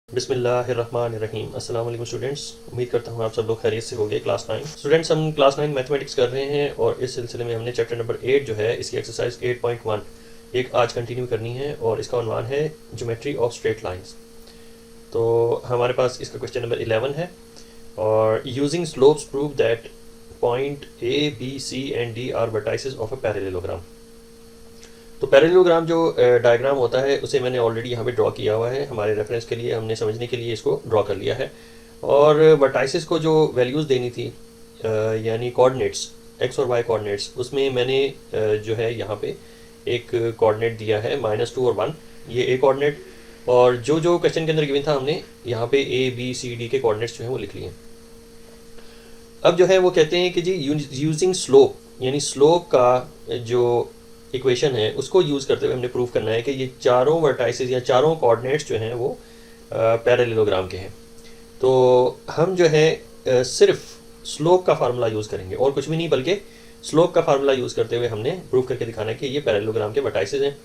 बिस्मिल्लाहिर्रहमानिर्रहीम। अस्सलाम वालेकुम स्टूडेंट्स, उम्मीद करता हूँ आप सब लोग खैरियत से होंगे। क्लास 9 स्टूडेंट्स, हम क्लास 9 मैथमेटिक्स कर रहे हैं और इस सिलसिले में हमने चैप्टर नंबर 8 जो है इसकी एक्सरसाइज 8.1 एक आज कंटिन्यू करनी है और इसका उन्वान है ज्योमेट्री ऑफ स्ट्रेट लाइंस। तो हमारे पास इसका क्वेश्चन नंबर 11 है और using slopes prove that point A B C and D are vertices of a parallelogram. तो पैरेललोग्राम जो डायग्राम होता है उसे मैंने ऑलरेडी यहाँ पे ड्रॉ किया हुआ है, हमारे रेफरेंस के लिए, हमने समझने के लिए इसको ड्रॉ कर लिया है। और वर्टाइसेस को जो वैल्यूज़ देनी थी यानी कोऑर्डिनेट्स एक्स और वाई कोऑर्डिनेट्स, उसमें मैंने जो है यहाँ पे एक कोऑर्डिनेट दिया है -2 और 1, ये ए कोऑर्डिनेट। और जो जो क्वेश्चन के अंदर गिवन था हमने यहाँ पे ए बी सी डी के कोऑर्डिनेट्स जो हैं वो लिख लिए। अब जो है वो कहते हैं कि जी यूजिंग स्लोप, यानी स्लोप का जो इक्वेशन है उसको यूज़ करते हुए हमने प्रूव करना है कि ये चारों वर्टाइसेस या चारों कोऑर्डिनेट्स जो हैं वो पैरेललोग्राम के हैं। तो हम जो है सिर्फ स्लोप का फार्मूला यूज़ करेंगे और कुछ भी नहीं, बल्कि स्लोप का फार्मूला यूज़ करते हुए हमने प्रूव करके दिखाना है कि ये पैरेललोग्राम के वर्टाइसेस हैं।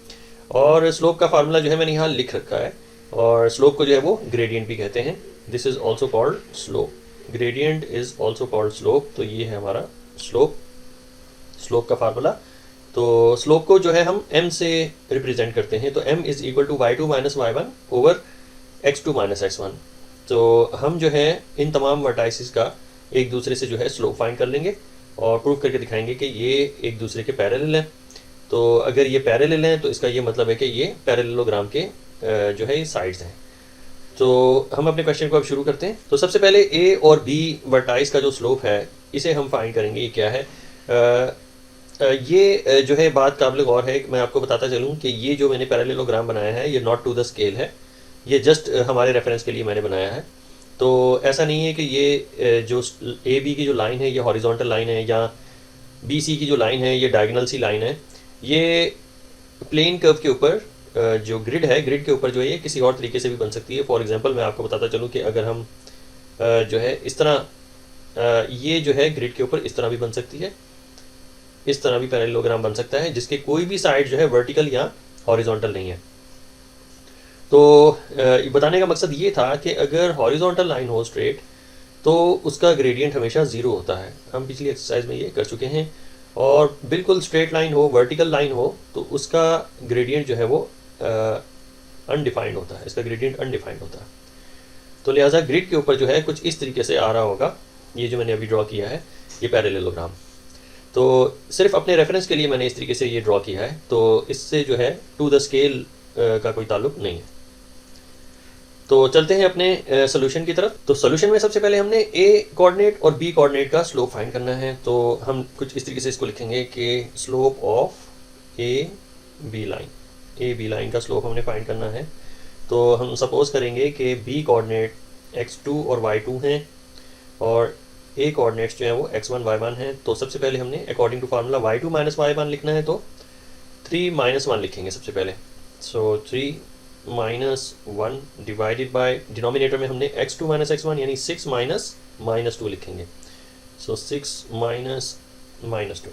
और स्लोप का फार्मूला जो है मैंने यहाँ लिख रखा है, और स्लोप को जो है वो ग्रेडियंट भी कहते हैं। This is also called slope, gradient is also called slope. तो ये है हमारा स्लोप का फार्मूला। तो स्लोप को जो है हम m से रिप्रेजेंट करते हैं, तो m is equal to y2 minus y1 over x2 minus x1। तो हम जो है इन तमाम वर्टाइसिस का एक दूसरे से जो है स्लोप फाइंड कर लेंगे और प्रूव करके दिखाएंगे कि ये एक दूसरे के पैरेलल हैं। तो अगर ये पैरेलल हैं तो इसका ये मतलब है कि ये पैरेललोग्राम के जो है ये साइड्स हैं। तो हम अपने क्वेश्चन को अब शुरू करते हैं। तो सबसे पहले a और b वर्टाइस का जो स्लोप है इसे हम फाइंड करेंगे। ये क्या है? ये जो है बात काबिल गौर है, मैं आपको बताता चलूँ कि ये जो मैंने पैरेललोग्राम बनाया है ये नॉट टू द स्केल है, ये जस्ट हमारे रेफरेंस के लिए मैंने बनाया है। तो ऐसा नहीं है कि ये जो ए बी की जो लाइन है ये हॉरिजॉन्टल लाइन है या बी सी की जो लाइन है ये डायगोनल सी लाइन है। ये प्लेन कर्व के ऊपर जो ग्रिड है, ग्रिड के ऊपर जो है ये किसी और तरीके से भी बन सकती है। फॉर एग्जांपल मैं आपको बताता चलूँ कि अगर हम जो है इस तरह ये जो है ग्रिड के ऊपर इस तरह भी बन सकती है, इस तरह भी पैरेललोग्राम बन सकता है जिसके कोई भी साइड जो है वर्टिकल या हॉरिजॉन्टल नहीं है। तो बताने का मकसद ये था कि अगर हॉरिजॉन्टल लाइन हो स्ट्रेट तो उसका ग्रेडियंट हमेशा ज़ीरो होता है। हम पिछली एक्सरसाइज में ये कर चुके हैं। और बिल्कुल स्ट्रेट लाइन हो, वर्टिकल लाइन हो, तो उसका ग्रेडियंट जो है वो अनडिफाइंड होता है, इसका ग्रेडियंट अनडिफाइंड होता है। तो लिहाजा ग्रिड के ऊपर जो है कुछ इस तरीके से आ रहा होगा, ये जो मैंने अभी ड्रॉ किया है ये पैरेललोग्राम। तो सिर्फ अपने रेफरेंस के लिए मैंने इस तरीके से ये ड्रॉ किया है, तो इससे जो है टू द स्केल का कोई ताल्लुक नहीं है। तो चलते हैं अपने सोल्यूशन की तरफ। तो सोल्यूशन में सबसे पहले हमने ए कोऑर्डिनेट और बी कोऑर्डिनेट का स्लोप फाइंड करना है। तो हम कुछ इस तरीके से इसको लिखेंगे कि slope of A B line का स्लोप हमने फाइंड करना है। तो हम सपोज करेंगे कि बी कोऑर्डिनेट x2 और y2 हैं और ए कोऑर्डिनेट्स जो है वो x1 y1 है। तो सबसे पहले हमने according to formula y2 minus y1 लिखना है, तो 3 माइनस 1 लिखेंगे सबसे पहले। सो 3 माइनस 1 डिवाइडेड बाय डिनोमिनेटर में हमने x2 माइनस x1 यानी 6 माइनस -2 लिखेंगे। सो 6 माइनस -2,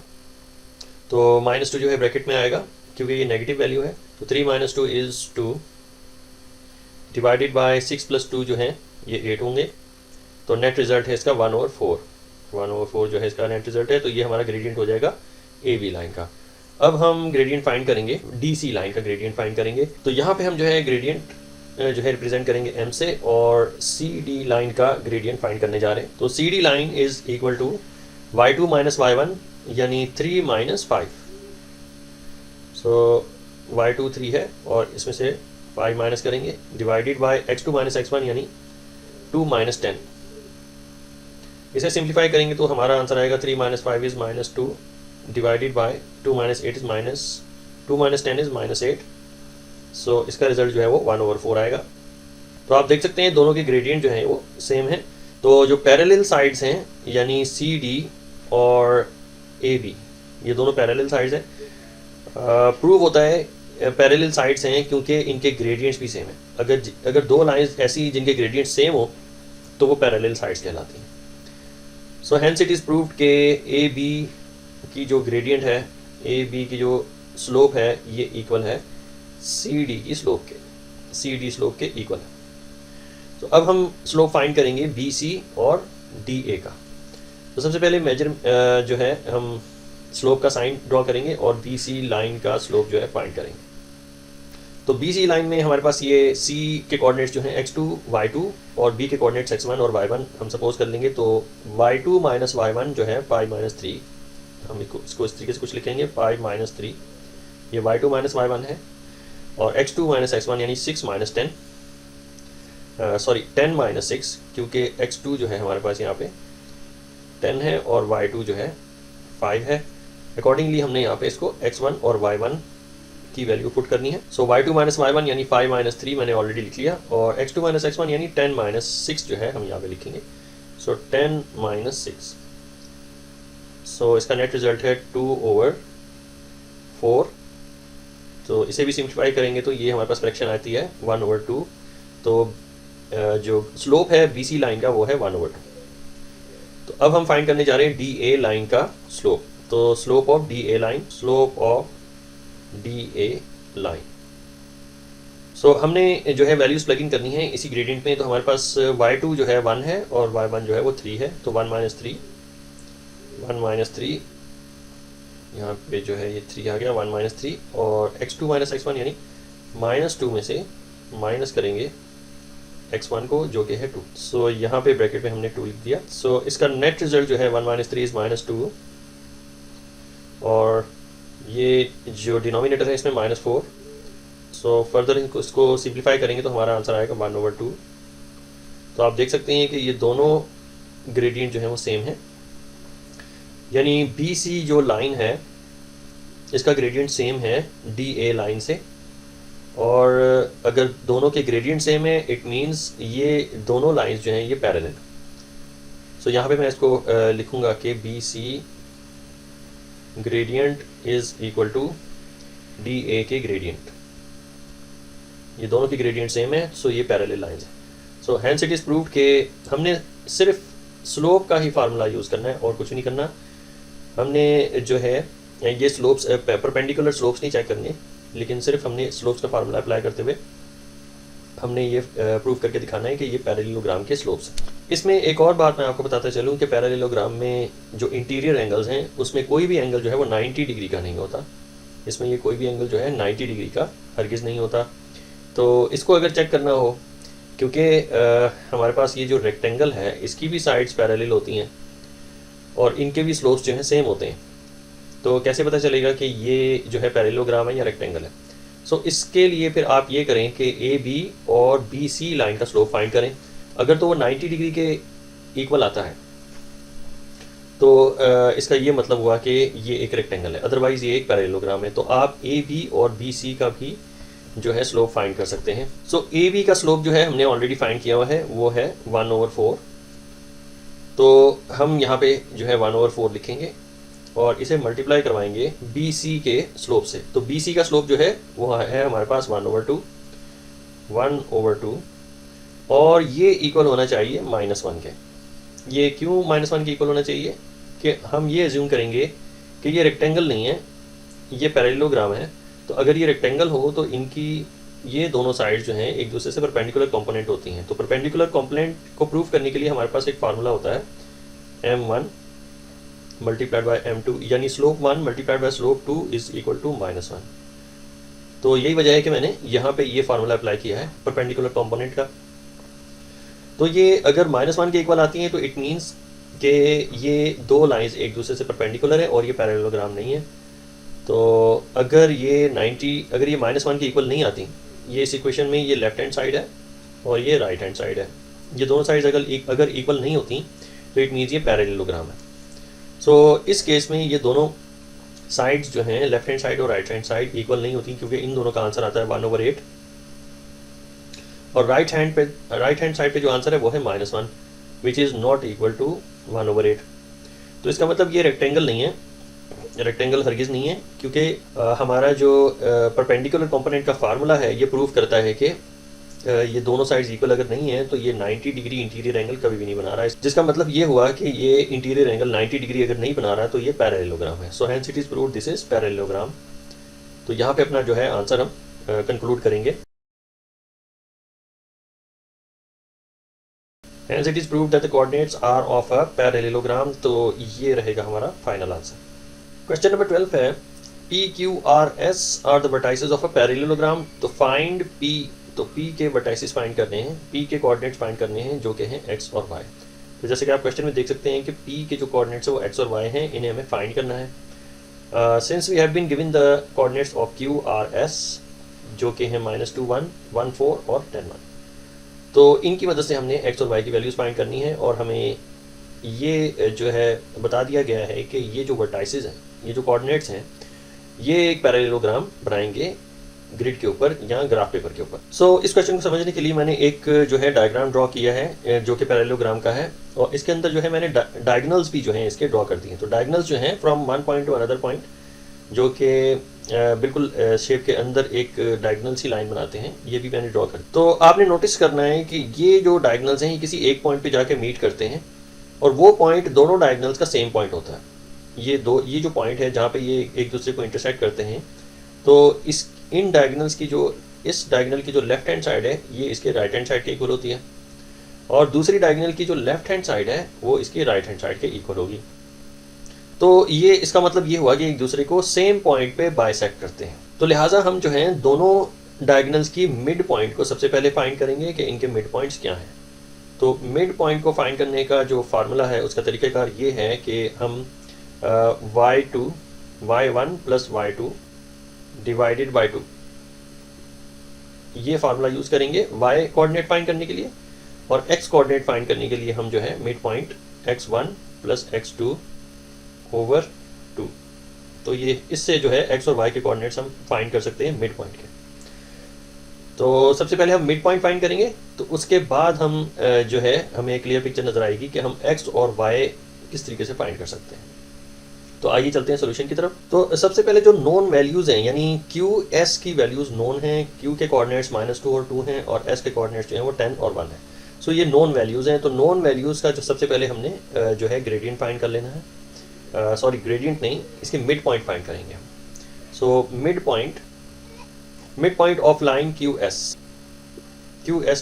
तो -2 जो है ब्रैकेट में आएगा क्योंकि ये नेगेटिव वैल्यू है। तो 3 minus 2 is 2 divided by 6 plus 2 जो है ये 8 होंगे। तो नेट रिजल्ट है इसका 1/4 जो है इसका नेट रिजल्ट है। तो ये हमारा ग्रेडियंट हो जाएगा ए बी लाइन का। अब हम ग्रेडियंट फाइंड करेंगे, डी सी लाइन का ग्रेडियंट फाइंड करेंगे। तो यहाँ पे हम जो है ग्रेडियंट जो है रिप्रेजेंट करेंगे m से, और सी डी लाइन का ग्रेडियंट फाइंड करने जा रहे हैं। तो C D line is equal to y2 minus y1 यानी 3 माइनस 5। सो y2 3 है और इसमें से 5 माइनस करेंगे, divided by x2 minus x1 यानी 2 माइनस 10। इसे सिंप्लीफाई करेंगे तो हमारा आंसर आएगा 3 minus 5 is -2 divided by 2 minus 8 is -2 minus 10 is -8। सो इसका रिजल्ट जो है वो 1/4 आएगा। तो आप देख सकते हैं दोनों के ग्रेडियंट जो हैं वो सेम है। तो जो पैरेलल साइड्स हैं यानी सी डी और ए बी, ये दोनों पैरेलल साइड्स हैं। प्रूव होता है पैरेलल साइड्स हैं क्योंकि इनके ग्रेडियंट्स भी सेम है। अगर दो लाइन्स ऐसी जिनके ग्रेडियंट सेम हो तो वो पैरेलल साइड्स कहलाती हैं। So hence it is proved के ए बी की जो ग्रेडियंट है, ए बी की जो स्लोप है ये इक्वल है सी डी स्लोप के इक्वल है। तो अब हम स्लोप फाइंड करेंगे बी सी और डी ए का। तो सबसे पहले मेजर जो है हम स्लोप का साइन ड्रॉ करेंगे और बी सी लाइन का स्लोप जो है फाइंड करेंगे। तो बी सी लाइन में हमारे पास ये सी के कोऑर्डिनेट्स जो हैं x2 y2 और b के कोऑर्डिनेट्स x1 और y1 हम सपोज कर लेंगे। तो y2 माइनस y1 जो है पाई माइनस 3, हम इसको इस तरीके से कुछ लिखेंगे पाई माइनस 3, ये y2 माइनस y1 है। और x2 माइनस x1 यानी 6 माइनस 10, सॉरी 10 माइनस 6, क्योंकि x2 जो है हमारे पास यहाँ पे 10 है और y2 जो है 5 है। अकॉर्डिंगली हमने यहाँ पे इसको x1 और y1 की वैल्यू पुट करनी है। सो y2 माइनस y1 यानी 5 माइनस 3 मैंने ऑलरेडी लिख लिया, और x2 माइनस x1 यानी 10 माइनस 6 जो है हम यहाँ पे लिखेंगे। सो 10 माइनस 6, सो इसका नेट रिजल्ट है 2/4। तो इसे भी सिंप्लीफाई करेंगे तो ये हमारे पास फ्रैक्शन आती है 1/2। तो जो स्लोप है बी सी लाइन का वो है 1/2। तो अब हम फाइंड करने जा रहे हैं डी ए लाइन का स्लोप। तो slope of D A line, slope of D A line. So हमने जो है वैल्यूज प्लग इन करनी है इसी ग्रेडियंट में। तो हमारे पास y2 जो है 1 है और y1 जो है वो 3 है। तो 1 माइनस 3 यहाँ पे जो है ये 3 आ गया, 1 माइनस 3, और x2 माइनस x1 यानी -2 में से माइनस करेंगे x1 को जो कि है 2। सो यहाँ पे ब्रैकेट में हमने 2 लिख दिया। सो इसका नेट रिजल्ट जो है 1 माइनस 3 इज -2, और ये जो डिनोमिनेटर है इसमें -4। सो फर्दर इसको सिंप्लीफाई करेंगे तो हमारा आंसर आएगा 1/2। तो आप देख सकते हैं कि ये दोनों ग्रेडियंट जो है वो सेम है, यानी बी सी जो लाइन है इसका ग्रेडियंट सेम है डी ए लाइन से। और अगर दोनों के ग्रेडियंट सेम है इट मीन्स ये दोनों लाइंस जो हैं ये पैरेलल। सो यहाँ पे मैं इसको लिखूँगा कि B C gradient is equal to D A के ग्रेडियंट, ये दोनों की ग्रेडियंट सेम है, सो ये पैरेलल लाइंस है। So hence it is proved कि हमने सिर्फ स्लोप का ही फार्मूला यूज़ करना है और कुछ नहीं करना। हमने जो है ये स्लोप्स परपेंडिकुलर स्लोप्स नहीं चेक करने, लेकिन सिर्फ हमने स्लोप्स का फार्मूला अप्लाई करते हुए हमने ये प्रूव करके दिखाना है कि ये पैरेललोग्राम के स्लोप्स हैं। इसमें एक और बात मैं आपको बताता चलूँ कि पैरेललोग्राम में जो इंटीरियर एंगल्स हैं उसमें कोई भी एंगल जो है वो 90 डिग्री का नहीं होता। इसमें ये कोई भी एंगल जो है 90 डिग्री का हरगिज़ नहीं होता। तो इसको अगर चेक करना हो, क्योंकि हमारे पास ये जो रेक्टेंगल है इसकी भी साइड्स पैरेलल होती हैं और इनके भी स्लोप्स जो हैं सेम होते हैं, तो कैसे पता चलेगा कि ये जो है पैरेललोग्राम है या रेक्टेंगल है। सो इसके लिए फिर आप ये करें कि ए बी और बी सी लाइन का स्लोप फाइंड करें। अगर तो वो 90 डिग्री के इक्वल आता है तो इसका ये मतलब हुआ कि ये एक रेक्टेंगल है, अदरवाइज़ ये एक पैरेललोग्राम है। तो आप ए बी और बी सी का भी जो है स्लोप फाइंड कर सकते हैं। सो ए बी का स्लोप जो है हमने ऑलरेडी फाइंड किया हुआ है, वो है 1/4। तो हम यहाँ पे जो है 1/4 लिखेंगे और इसे मल्टीप्लाई करवाएंगे बी सी के स्लोप से। तो बी सी का स्लोप जो है वो है हमारे पास 1/2, और ये इक्वल होना चाहिए -1 के। ये क्यों -1 के इक्वल होना चाहिए कि हम ये एज्यूम करेंगे कि ये रेक्टेंगल नहीं है, ये पैरेललोग्राम है। तो अगर ये रेक्टेंगल हो तो इनकी ये दोनों साइड जो हैं एक दूसरे से परपेंडिकुलर कंपोनेंट होती हैं। तो परपेंडिकुलर कंपोनेंट को प्रूव करने के लिए हमारे पास एक फार्मूला होता है m1 मल्टीप्लाइड बाय m2, यानी slope 1 multiplied by slope 2 is equal to -1। तो यही वजह है कि मैंने यहाँ पे ये फार्मूला अप्लाई किया है परपेंडिकुलर कंपोनेंट का। तो ये अगर -1 के इक्वल आती हैं तो इट मीन्स कि ये दो लाइंस एक दूसरे से परपेंडिकुलर है और ये पैरेललोग्राम नहीं है। तो अगर ये -1 के इक्वल नहीं आती, ये इस इक्वेशन में ये लेफ्ट हैंड साइड है और ये राइट हैंड साइड है, ये दोनों साइड्स अगर इक्वल नहीं होती तो इट मीन्स ये पैरेललोग्राम है। सो इस केस में ये दोनों साइड्स जो हैं लेफ्ट हैंड साइड और राइट हैंड साइड इक्वल नहीं होती, क्योंकि इन दोनों का आंसर आता है 1/8, और राइट हैंड साइड पे जो आंसर है वो है -1 which is not equal to 1/8। तो इसका मतलब ये रेक्टेंगल नहीं है, रेक्टेंगल हरगिज़ नहीं है, क्योंकि हमारा जो परपेंडिकुलर कंपोनेंट का फार्मूला है ये प्रूव करता है कि ये दोनों साइड्स इक्वल अगर नहीं है तो ये 90 डिग्री इंटीरियर एंगल कभी भी नहीं बना रहा है। जिसका मतलब ये हुआ कि ये इंटीरियर एंगल 90 डिग्री अगर नहीं बना रहा है तो ये पैरेललोग्राम है। So hence it is proved this is parallelogram. तो यहाँ पे अपना जो है आंसर हम कंक्लूड करेंगे। Hence it is proved that the coordinates are of a parallelogram। तो ये रहेगा हमारा फाइनल आंसर। क्वेश्चन नंबर 12 है P Q R S are the vertices of a parallelogram। तो फाइंड P, तो P के वर्टाइसिस फाइंड करने हैं, P के कोऑर्डिनेट्स फाइंड करने हैं जो कि हैं x और y। तो जैसे कि आप क्वेश्चन में देख सकते हैं कि P के जो कोऑर्डिनेट्स है वो x और y हैं, इन्हें हमें फाइंड करना है। Since we have been given the coordinates of Q R S जो कि हैं -2 1 1 4 और 10 1, तो इनकी मदद से हमने x और y की वैल्यूज़ फाइंड करनी है। और हमें ये जो है बता दिया गया है कि ये जो वर्टाइसेस हैं, ये जो कोऑर्डिनेट्स हैं, ये एक पैरेललोग्राम बनाएंगे ग्रिड के ऊपर या ग्राफ पेपर के ऊपर। सो इस क्वेश्चन को समझने के लिए मैंने एक जो है डायग्राम ड्रॉ किया है जो कि पैरेललोग्राम का है, और इसके अंदर जो है मैंने डायगोनल्स भी जो हैं इसके ड्रॉ कर दिए हैं। तो डायगोनल्स जो हैं from one point two another point, जो कि बिल्कुल शेप के अंदर एक डायगोनल सी लाइन बनाते हैं, ये भी मैंने ड्रॉ कर। तो आपने नोटिस करना है कि ये जो डायगोनल्स हैं ये किसी एक पॉइंट पे जाके मीट करते हैं, और वो पॉइंट दोनों डायगोनल्स का सेम पॉइंट होता है। ये जो पॉइंट है जहाँ पे ये एक दूसरे को इंटरसेक्ट करते हैं, तो इन डायगोनल्स की जो, इस डायगोनल की जो लेफ्ट हैंड साइड है ये इसके राइट हैंड साइड के इक्वल होती है, और दूसरी डायगोनल की जो लेफ्ट हैंड साइड है वो इसके राइट हैंड साइड के इक्वल होगी। तो ये इसका मतलब ये हुआ कि एक दूसरे को सेम पॉइंट पे बाइसेक्ट करते हैं। तो लिहाजा हम जो हैं दोनों डायगोनल्स की मिड पॉइंट को सबसे पहले फाइंड करेंगे कि इनके मिड पॉइंट्स क्या हैं। तो मिड पॉइंट को फाइंड करने का जो फार्मूला है उसका तरीक़ाकार ये है कि हम y1 plus y2 divided by 2 ये फार्मूला यूज़ करेंगे y कोऑर्डिनेट फाइंड करने के लिए, और x कोऑर्डिनेट फाइंड करने के लिए हम जो है mid point x1 plus x2 over 2। तो ये इससे जो है x और y के कोऑर्डिनेट्स हम फाइंड कर सकते हैं मिड पॉइंट के। तो सबसे पहले हम मिड पॉइंट फाइंड करेंगे, तो उसके बाद हम जो है हमें एक क्लियर पिक्चर नज़र आएगी कि हम x और y किस तरीके से फाइंड कर सकते हैं। तो आइए चलते हैं सोल्यूशन की तरफ। तो सबसे पहले जो नोन वैल्यूज़ हैं, यानी क्यू एस की वैल्यूज़ नोन हैं, क्यू के कोऑर्डिनेट्स -2 और 2 हैं, और एस के कोऑर्डिनेट्स जो हैं वो 10 और 1 है। सो ये नोन वैल्यूज़ हैं। तो नोन वैल्यूज़ का जो सबसे पहले हमने जो है ग्रेडियंट फाइंड कर लेना है। सॉरी ग्रेडियंट नहीं, इसके मिड पॉइंट फाइंड करेंगे हम। So mid point of line Q S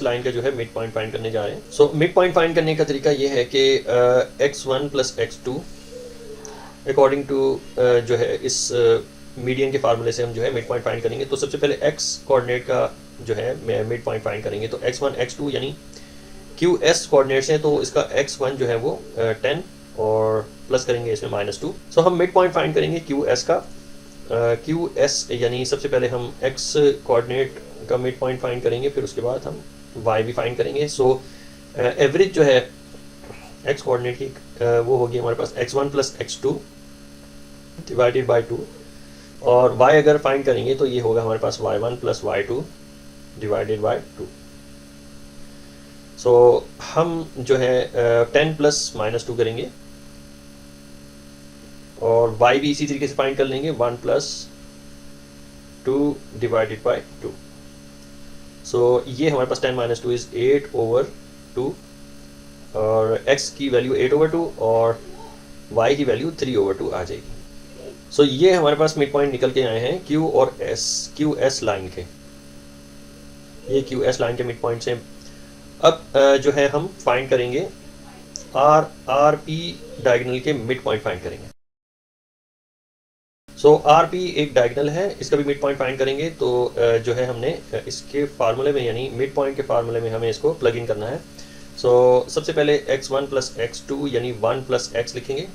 line का जो है मिड पॉइंट फाइंड करने जा रहे हैं। सो मिड पॉइंट फाइंड करने का तरीका ये है कि x1 plus x2 according to जो है इस मीडियन के फार्मूले से हम जो है मिड पॉइंट फाइंड करेंगे। तो सबसे पहले x कोऑर्डिनेट का जो है मिड पॉइंट फाइंड करेंगे। तो x1 x2 यानी क्यू एस कोऑर्डिनेट्स हैं, तो इसका x1 जो है वो 10 और प्लस करेंगे इसमें -2। सो हम मिड पॉइंट फाइंड करेंगे क्यू एस का। क्यू एस यानी सबसे पहले हम x कोऑर्डिनेट का मिड पॉइंट फाइंड करेंगे, फिर उसके बाद हम y भी फाइंड करेंगे। सो एवरेज जो है x कोऑर्डिनेट की वो होगी हमारे पास x1 plus x2 divided by 2, और y अगर फाइंड करेंगे तो ये होगा हमारे पास y1 plus y2 divided by 2। सो हम जो है 10 प्लस -2 करेंगे, और y भी इसी तरीके से फाइंड कर लेंगे 1 प्लस 2 डिवाइडेड बाई 2। सो ये हमारे पास 10 - 2 इज़ 8 ओवर 2, और x की वैल्यू 8 ओवर 2 और y की वैल्यू 3 ओवर 2 आ जाएगी। सो ये हमारे पास मिड पॉइंट निकल के आए हैं क्यू और क्यू एस लाइन के, ये क्यू एस लाइन के मिड पॉइंट्स हैं। अब जो है हम फाइंड करेंगे आर पी डायगोनल के मिड पॉइंट फाइंड करेंगे। सो आर पी एक डायगोनल है, इसका भी मिड पॉइंट फाइंड करेंगे। तो जो है हमने इसके फार्मूले में, यानी मिड पॉइंट के फार्मूले में हमें इसको प्लग इन करना है। सो सबसे पहले x1 प्लस x2 यानी 1 प्लस x लिखेंगे।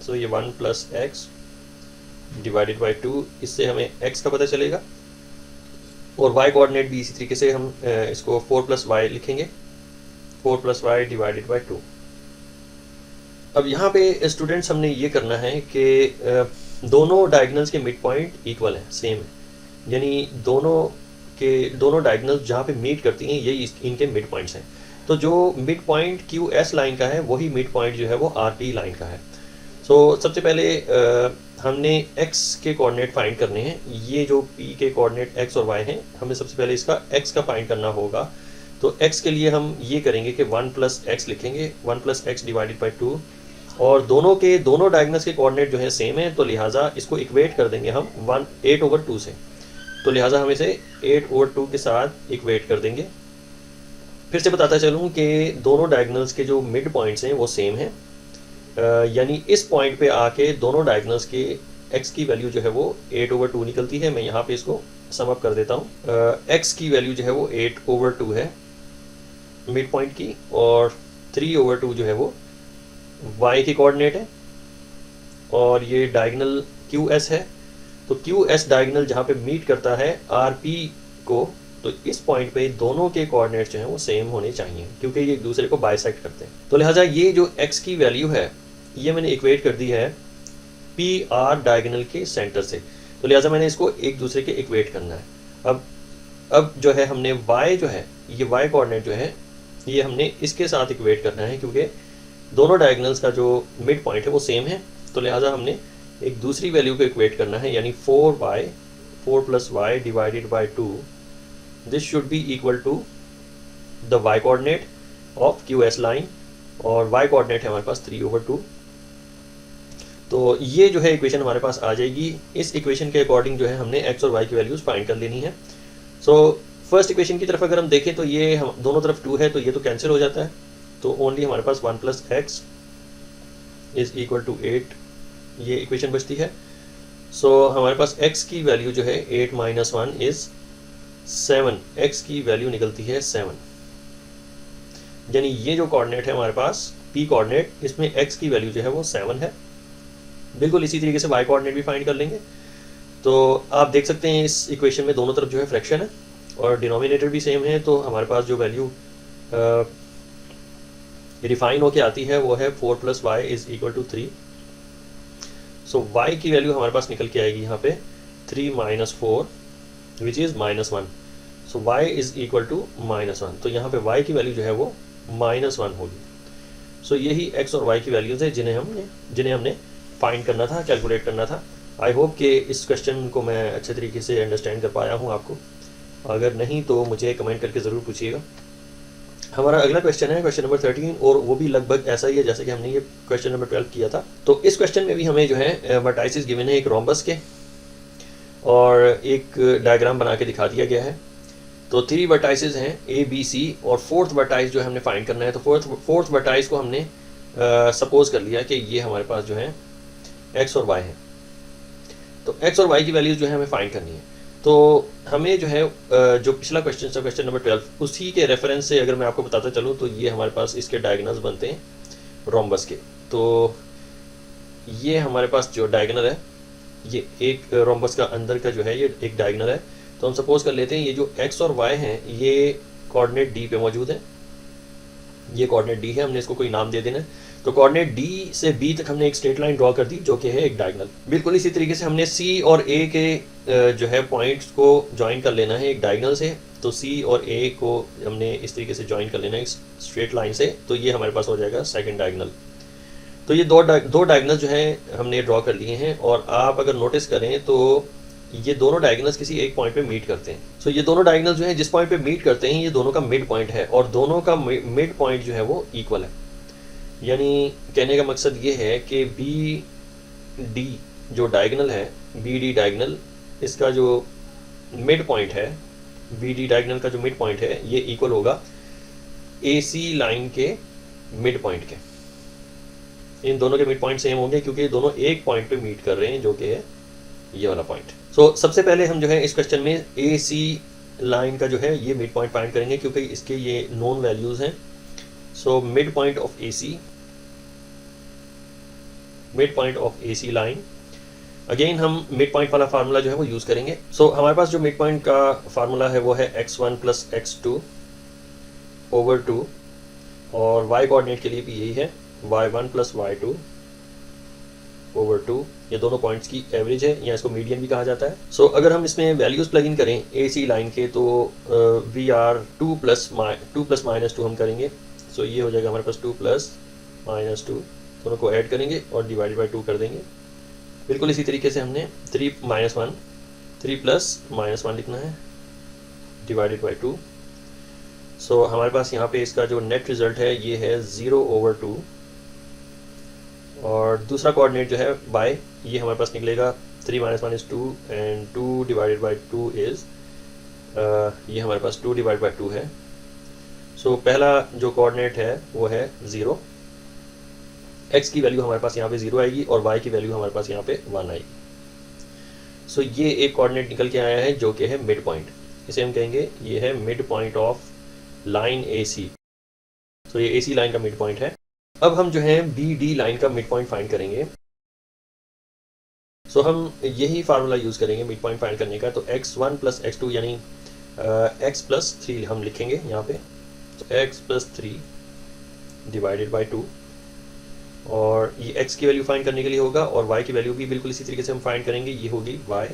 सो ये 1 प्लस x डिवाइडेड बाई 2, इससे हमें x का पता चलेगा, और y कोऑर्डिनेट भी इसी तरीके से हम इसको 4 प्लस y लिखेंगे, 4 प्लस y डिवाइडेड बाई 2। अब यहाँ पे स्टूडेंट्स हमने ये करना है कि दोनों डायगोनल्स के मिड पॉइंट इक्वल हैं, सेम है, यानी दोनों डायगोनल्स जहाँ पे मीट करती हैं यही इनके मिड पॉइंट्स हैं। तो जो mid point Q S line का है वही मिड पॉइंट जो है वो आर पी लाइन का है। सो सबसे पहले हमने x के कोऑर्डिनेट फाइंड करने हैं। ये जो p के कोऑर्डिनेट x और y हैं, हमें सबसे पहले इसका x का फाइंड करना होगा। तो x के लिए हम ये करेंगे कि 1 प्लस x लिखेंगे, 1 प्लस x डिवाइडेड बाई 2, और दोनों डायगोनल्स के कोऑर्डिनेट जो है सेम है, तो लिहाजा इसको इक्वेट कर देंगे हम 8 ओवर 2 से। तो लिहाजा हम इसे 8 ओवर 2 के साथ इक्वेट कर देंगे। फिर से बताता चलूँ कि दोनों डायगोनल्स के जो मिड पॉइंट्स हैं वो सेम हैं, यानी इस पॉइंट पे आके दोनों डायगोनल्स के x की वैल्यू जो है वो 8/2 निकलती है। मैं यहाँ पे इसको सम अप कर देता हूँ। x की वैल्यू जो है वो 8/2 है मिड पॉइंट की, और 3/2 जो है वो y की कोऑर्डिनेट है, और ये डायगोनल QS है। तो QS डायगोनल जहाँ पे मीट करता है RP को, तो इस पॉइंट पे दोनों के कोऑर्डिनेट्स जो हैं वो सेम होने चाहिए, क्योंकि ये एक दूसरे को बाइसेक्ट करते हैं। तो लिहाजा ये जो x की वैल्यू है ये मैंने इक्वेट कर दी है PR डायगोनल के सेंटर से, तो लिहाजा मैंने इसको एक दूसरे के इक्वेट करना है। अब जो है हमने y जो है, ये y कोऑर्डिनेट जो है ये हमने इसके साथ इक्वेट करना है, क्योंकि दोनों डायगोनल्स का जो मिड पॉइंट है वो सेम है। तो लिहाजा हमने एक दूसरी वैल्यू को इक्वेट करना है, यानी 4 + y divided by 2, this should be equal to the y coordinate of QS line, और y कोऑर्डिनेट है हमारे पास 3/2। तो ये जो है इक्वेशन हमारे पास आ जाएगी। इस इक्वेशन के अकॉर्डिंग जो है हमने x और y की वैल्यूज़ फाइंड कर लेनी है। सो फर्स्ट इक्वेशन की तरफ अगर हम देखें तो ये हम दोनों तरफ 2 है, तो ये तो कैंसिल हो जाता है, तो ओनली हमारे पास 1 + x इज़ इक्वल टू 8 ये इक्वेशन बचती है। सो हमारे पास x की वैल्यू जो है 8 - 1 इज़ 7, x की वैल्यू निकलती है 7, यानी ये जो कोऑर्डिनेट है हमारे पास p कोऑर्डिनेट, इसमें x की वैल्यू जो है वो 7 है। बिल्कुल इसी तरीके से y कोऑर्डिनेट भी फाइंड कर लेंगे। तो आप देख सकते हैं इस इक्वेशन में दोनों तरफ जो है फ्रैक्शन है और डिनोमिनेटर भी सेम है, तो हमारे पास जो वैल्यू रिफाइन होके आती है वो है 4 + y is equal to 3। So y की वैल्यू हमारे पास निकल के आएगी यहाँ पे 3 - 4 which is -1। So y is equal to -1, तो यहाँ पे y की वैल्यू जो है वो -1 होगी। सो यही x और y की वैल्यूज़ है जिन्हें हमने फाइंड करना था, कैलकुलेट करना था। आई होप कि इस क्वेश्चन को मैं अच्छे तरीके से अंडरस्टैंड कर पाया हूँ आपको। अगर नहीं तो मुझे कमेंट करके ज़रूर पूछिएगा। हमारा अगला क्वेश्चन है क्वेश्चन नंबर 13, और वो भी लगभग ऐसा ही है जैसे कि हमने ये क्वेश्चन नंबर 12 किया था। तो इस क्वेश्चन में भी हमें जो है वर्टाइसिस गिवन है एक रोम्बस के, और एक डायग्राम बना के दिखा दिया गया है। तो 3 वर्टाइसिस हैं ABC, और फोर्थ वर्टाइस जो है हमने फाइंड करना है। तो फोर्थ वर्टाइस को हमने सपोज कर लिया कि ये हमारे पास जो है x और y है। तो x और y की वैल्यूज़ जो है हमें फाइंड करनी है। तो हमें जो है जो पिछला क्वेश्चन था क्वेश्चन नंबर 12, उसी के रेफरेंस से अगर मैं आपको बताता चलूँ तो ये हमारे पास इसके डायगोनल्स बनते हैं रोम्बस के। तो ये हमारे पास जो डायगोनल है, ये एक रोम्बस का अंदर का जो है ये एक डायगोनल है। तो हम सपोज कर लेते हैं ये जो x और y हैं ये कोऑर्डिनेट D पे मौजूद है, ये कोऑर्डिनेट D है, हमने इसको कोई नाम दे देना है। तो कोऑर्डिनेट D से B तक हमने एक स्ट्रेट लाइन ड्रॉ कर दी जो कि है एक डायगोनल। बिल्कुल इसी तरीके से हमने C और A के जो है पॉइंट्स को ज्वाइन कर लेना है एक डायगोनल से। तो C और A को हमने इस तरीके से ज्वाइन कर लेना है एक स्ट्रेट लाइन से, तो ये हमारे पास हो जाएगा सेकंड डायगोनल। तो ये दो डायगोनल जो है हमने ड्रॉ कर लिए हैं, और आप अगर नोटिस करें तो ये दोनों डायगोनल्स किसी एक पॉइंट पे मीट करते हैं। सो ये दोनों डायगोनल जो है जिस पॉइंट पे मीट करते हैं ये दोनों का मिड पॉइंट है, और दोनों का मिड पॉइंट जो है वो इक्वल है। यानी कहने का मकसद ये है कि BD जो डायगोनल है, BD डायगोनल, इसका जो मिड पॉइंट है, BD डायगोनल का जो मिड पॉइंट है ये इक्वल होगा AC लाइन के मिड पॉइंट के। इन दोनों के मिड पॉइंट सेम होंगे क्योंकि ये दोनों एक पॉइंट पे मीट कर रहे हैं जो कि है ये वाला पॉइंट। सो सबसे पहले हम जो है इस क्वेश्चन में AC लाइन का जो है ये मिड पॉइंट फाइंड करेंगे क्योंकि इसके ये नोन वैल्यूज़ हैं। So mid point of AC line, again हम मिड पॉइंट वाला फार्मूला जो है वो यूज़ करेंगे। सो हमारे पास जो मिड पॉइंट का फार्मूला है वो है x1 + x2/2, और y कोऑर्डिनेट के लिए भी यही है y1 + y2/2। ये दोनों पॉइंट्स की एवरेज है या इसको मीडियन भी कहा जाता है। सो अगर हम इसमें वैल्यूज़ प्लग इन करें AC लाइन के तो वी आर 2 + -2 हम करेंगे। सो ये हो जाएगा हमारे पास 2 + -2, दोनों को ऐड करेंगे और डिवाइडेड बाई 2 कर देंगे। बिल्कुल इसी तरीके से हमने 3 + -1 लिखना है डिवाइडेड बाई 2। सो हमारे पास यहाँ पे इसका जो नेट रिज़ल्ट है ये है 0/2, और दूसरा कोऑर्डिनेट जो है बाय, ये हमारे पास निकलेगा 3 - 1 is 2 and 2 divided by 2 is ये हमारे पास 2 डिवाइड बाई 2 है। सो पहला जो कोऑर्डिनेट है वो है 0, x की वैल्यू हमारे पास यहाँ पे 0 आएगी और y की वैल्यू हमारे पास यहाँ पे 1 आएगी। सो ये एक कोऑर्डिनेट निकल के आया है जो कि है मिड पॉइंट, इसे हम कहेंगे ये है mid point of line AC। सो ये AC लाइन का मिड पॉइंट है। अब हम जो है BD लाइन का मिड पॉइंट फाइंड करेंगे। सो हम यही फार्मूला यूज़ करेंगे मिड पॉइंट फाइंड करने का। तो x1 प्लस x2 यानी x प्लस 3 हम लिखेंगे यहाँ पे। तो x प्लस 3 डिवाइडेड बाई 2, और ये x की वैल्यू फाइंड करने के लिए होगा, और y की वैल्यू भी बिल्कुल इसी तरीके से हम फाइंड करेंगे। ये होगी y,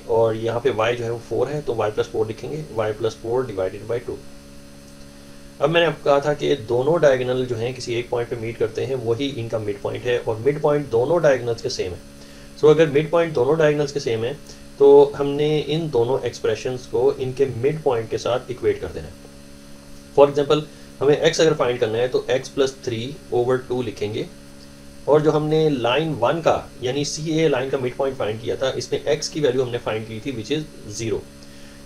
और यहाँ पे y जो है वो 4 है तो y प्लस 4 लिखेंगे, y प्लस 4 डिवाइडेड बाई 2। अब मैंने आपको कहा था कि दोनों डायगोनल जो हैं किसी एक पॉइंट पे मीट करते हैं, वही इनका मिड पॉइंट है, और मिड पॉइंट दोनों डायगोनल्स के सेम है। सो अगर मिड पॉइंट दोनों डायगोनल्स के सेम है तो हमने इन दोनों एक्सप्रेशंस को इनके मिड पॉइंट के साथ इक्वेट कर देना है। फॉर एग्जांपल हमें x अगर फाइंड करना है तो x प्लस 3/2 लिखेंगे, और जो हमने लाइन 1 का यानी CA लाइन का मिड पॉइंट फाइंड किया था, इसमें x की वैल्यू हमने फाइंड की थी विच इज़ 0।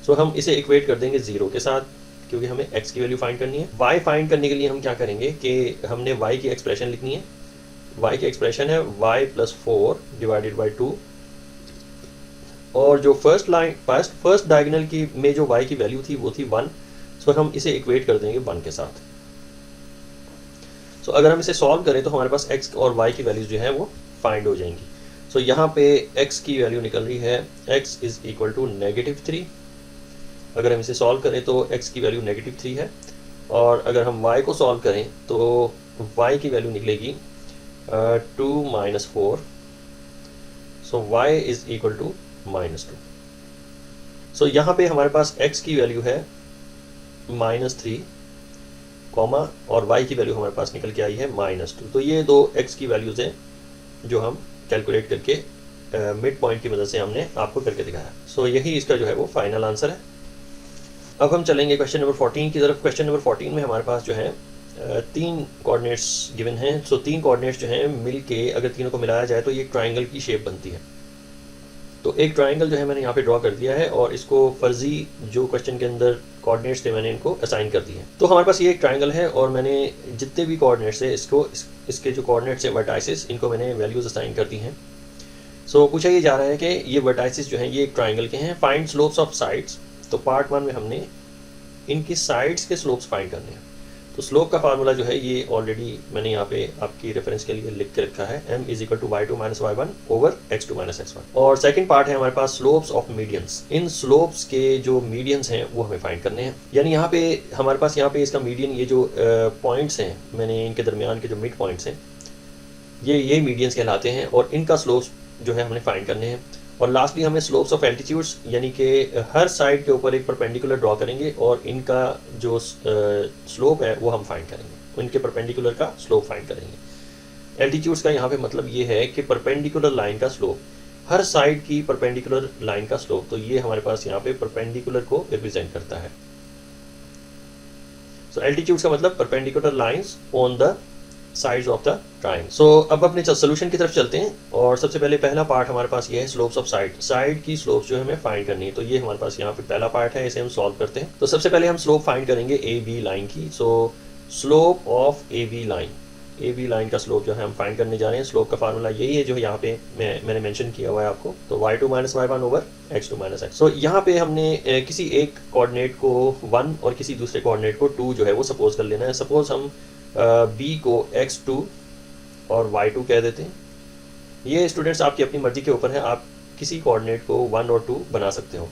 सो हम इसे इक्वेट कर देंगे 0 के साथ, क्योंकि हमें x की वैल्यू फाइंड करनी है। y फाइंड करने के लिए हम क्या करेंगे कि हमने y की एक्सप्रेशन लिखनी है। y की एक्सप्रेशन है y प्लस 4 डिवाइडेड बाई 2, और जो फर्स्ट डायगोनल की में जो y की वैल्यू थी वो थी 1। सो हम इसे इक्वेट कर देंगे 1 के साथ। सो अगर हम इसे सॉल्व करें तो हमारे पास x और y की वैल्यूज जो है वो फाइंड हो जाएंगी। सो यहाँ पे x की वैल्यू निकल रही है x इज इक्वल टू -3। अगर हम इसे सॉल्व करें तो x की वैल्यू -3 है, और अगर हम y को सॉल्व करें तो y की वैल्यू निकलेगी 2 - 4। सो y इज इक्वल टू -2। सो यहाँ पे हमारे पास x की वैल्यू है -3, और y की वैल्यू हमारे पास निकल के आई है -2। तो ये दो x की वैल्यूज़ हैं जो हम कैलकुलेट करके मिड पॉइंट की मदद से हमने आपको करके दिखाया। सो यही इसका जो है वो फाइनल आंसर है। अब हम चलेंगे क्वेश्चन नंबर 14 की तरफ। क्वेश्चन नंबर 14 में हमारे पास जो है 3 कोऑर्डिनेट्स गिवन हैं। सो 3 कोऑर्डिनेट्स जो हैं मिल के अगर तीनों को मिलाया जाए तो ये ट्राइंगल की शेप बनती है। तो एक ट्राइंगल जो है मैंने यहाँ पे ड्रॉ कर दिया है, और इसको फर्जी जो क्वेश्चन के अंदर कोऑर्डिनेट्स थे मैंने इनको असाइन कर दिए हैं। तो हमारे पास ये एक ट्राइंगल है, और मैंने जितने भी कोऑर्डिनेट्स है इसके जो कोऑर्डिनेट्स है वर्टाइसिस, इनको मैंने वैल्यूज असाइन कर दी हैं। सो पूछा ये जा रहा है कि ये वर्टाइसिस जो हैं ये एक ट्राइंगल के हैं, फाइंड स्लोप्स ऑफ साइड्स। तो पार्ट 1 में हमने इनकी साइड्स के स्लोप्स फाइंड करने हैं। तो स्लोप का फार्मूला जो है ये ऑलरेडी मैंने यहाँ पे आपकी रेफरेंस के लिए लिख के रखा है, m is equal to y2 - y1 over x2 - x1। और सेकंड पार्ट है हमारे पास स्लोप्स ऑफ मीडियंस। इन स्लोप्स के जो मीडियंस हैं वो हमें फाइंड करने हैं। यानी यहाँ पे हमारे पास यहाँ पे इसका मीडियन, ये जो पॉइंट्स हैं मैंने इनके दरमियान के जो मिड पॉइंट्स हैं ये मीडियंस कहलाते हैं, और इनका स्लोप्स जो है हमने फाइंड करने हैं। और लास्टली हमें स्लोप्स ऑफ एल्टीट्यूड्स, यानी कि हर साइड के ऊपर एक परपेंडिकुलर ड्रॉ करेंगे, और इनका जो स्लोप है वो हम फाइंड करेंगे, इनके परपेंडिकुलर का स्लोप फाइंड करेंगे। एल्टीट्यूड्स का यहाँ पे मतलब ये है कि परपेंडिकुलर लाइन का स्लोप, हर साइड की परपेंडिकुलर लाइन का स्लोप। तो ये हमारे पास यहाँ पे परपेंडिकुलर को रिप्रेजेंट करता है। सो एल्टीट्यूड्स का मतलब perpendicular lines on the sides of the triangle. So अब अपने सोल्यूशन की तरफ चलते हैं, और सबसे पहले पहला पार्ट हमारे पास ये है स्लोप्स ऑफ साइड की स्लोप्स जो है हमें फाइंड करनी है। तो ये हमारे पास यहाँ पे पहला पार्ट है, इसे हम सॉल्व करते हैं। तो सबसे पहले हम स्लोप फाइंड करेंगे ए बी लाइन की। So slope of A B line का स्लोप जो है हम फाइंड करने जा रहे हैं। स्लोप का फार्मूला यही है जो यहाँ पे मैंने मेंशन किया हुआ है आपको। तो y2 - y1 over x2 - x। सो यहाँ पे हमने किसी एक कोऑर्डिनेट को 1 और किसी दूसरे कोऑर्डिनेट को 2 जो है वो सपोज कर लेना है। सपोज हम b को x2 और y2 कह देते हैं। ये स्टूडेंट्स आपकी अपनी मर्जी के ऊपर है, आप किसी कोऑर्डिनेट को 1 और 2 बना सकते हो।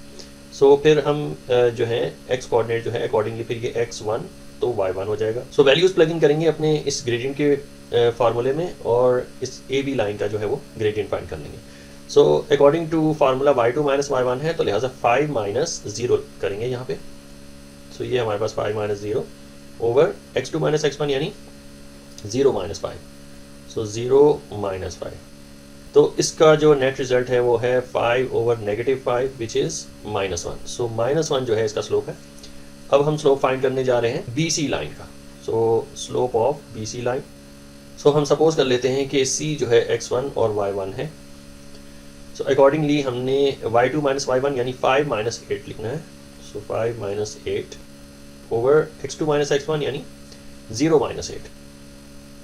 सो फिर हम जो है x कोऑर्डिनेट जो है अकॉर्डिंगली फिर ये x1 तो y1 हो जाएगा। सो वैल्यूज प्लग इन करेंगे अपने इस ग्रेडियंट के फार्मूले में, और इस ए बी लाइन का जो है वो ग्रेडियंट फाइंड कर लेंगे। सो according to formula y2 - y1 है, तो लिहाजा 5 - 0 करेंगे यहाँ पे। सो ये हमारे पास 5 - 0 ओवर x2 - x1 यानी 0 - 5। सो 0 - 5, तो इसका जो नेट रिजल्ट है वो है 5 ओवर -5 विच इज़ -1। सो -1 जो है इसका स्लोप है। अब हम स्लोप फाइंड करने जा रहे हैं BC लाइन का। So slope of BC line. So हम सपोज कर लेते हैं कि C जो है x1 और y1 है। सो अकॉर्डिंगली हमने y2 - y1 यानी 5 - 8 लिखना है। सो 5 - 8 over x2 minus x1 यानी 0 minus 8.